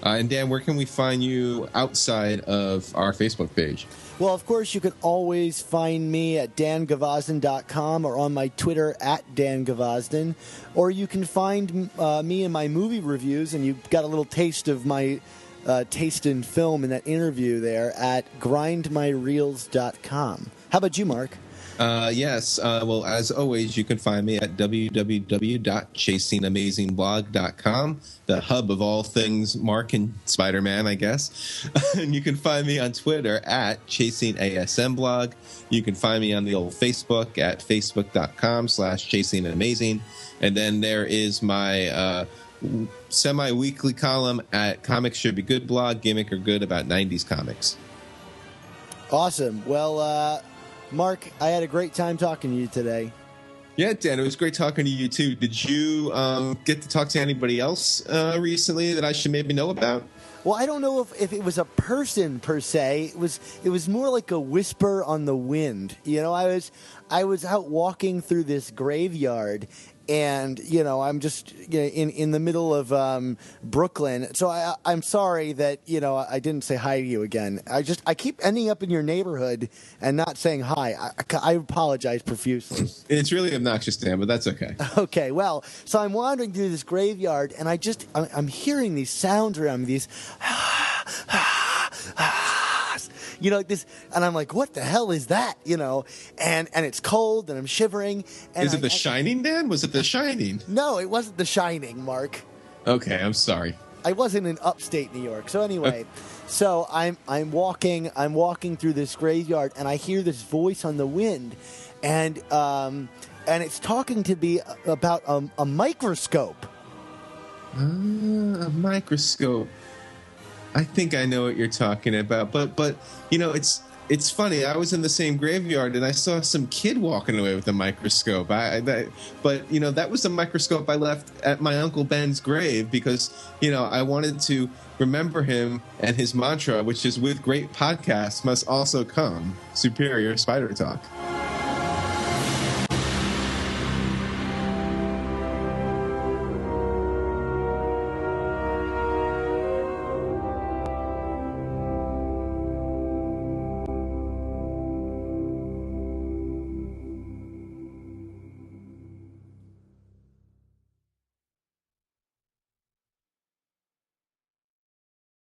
And Dan, where can we find you outside of our Facebook page? Well, of course, you can always find me at dangvozden.com or on my Twitter at dangvozden. Or you can find me in my movie reviews, and you got a little taste of my taste in film in that interview there at grindmyreels.com. How about you, Mark? Yes. Well, as always, you can find me at www.chasingamazingblog.com, the hub of all things Mark and Spider-Man, I guess. And you can find me on Twitter at chasingasmblog. You can find me on the old Facebook at facebook.com/chasingamazing. And then there is my semi-weekly column at Comics Should Be Good blog, Gimmick or Good, about 90s comics. Awesome. Well, Mark, I had a great time talking to you today. Yeah, Dan, it was great talking to you, too. Did you get to talk to anybody else recently that I should maybe know about? Well, I don't know if it was a person per se. It was more like a whisper on the wind. You know, I was out walking through this graveyard, and I'm just in the middle of Brooklyn. So I'm sorry that I didn't say hi to you again. I keep ending up in your neighborhood and not saying hi. I apologize profusely. It's really obnoxious, Dan, but that's okay. Okay, well, so I'm wandering through this graveyard, and I'm hearing these sounds around me, these like this, and I'm like, what the hell is that? And it's cold, and I'm shivering. And Is it The Shining, Dan? Was it The Shining? No, it wasn't The Shining, Mark. Okay, I'm sorry. I wasn't in upstate New York. So anyway, so I'm walking through this graveyard, and I hear this voice on the wind, and it's talking to me about a microscope. A microscope. I think I know what you're talking about, but it's funny. I was in the same graveyard and I saw some kid walking away with a microscope. That was the microscope I left at my Uncle Ben's grave because I wanted to remember him and his mantra, which is, with great podcasts must also come superior spider talk.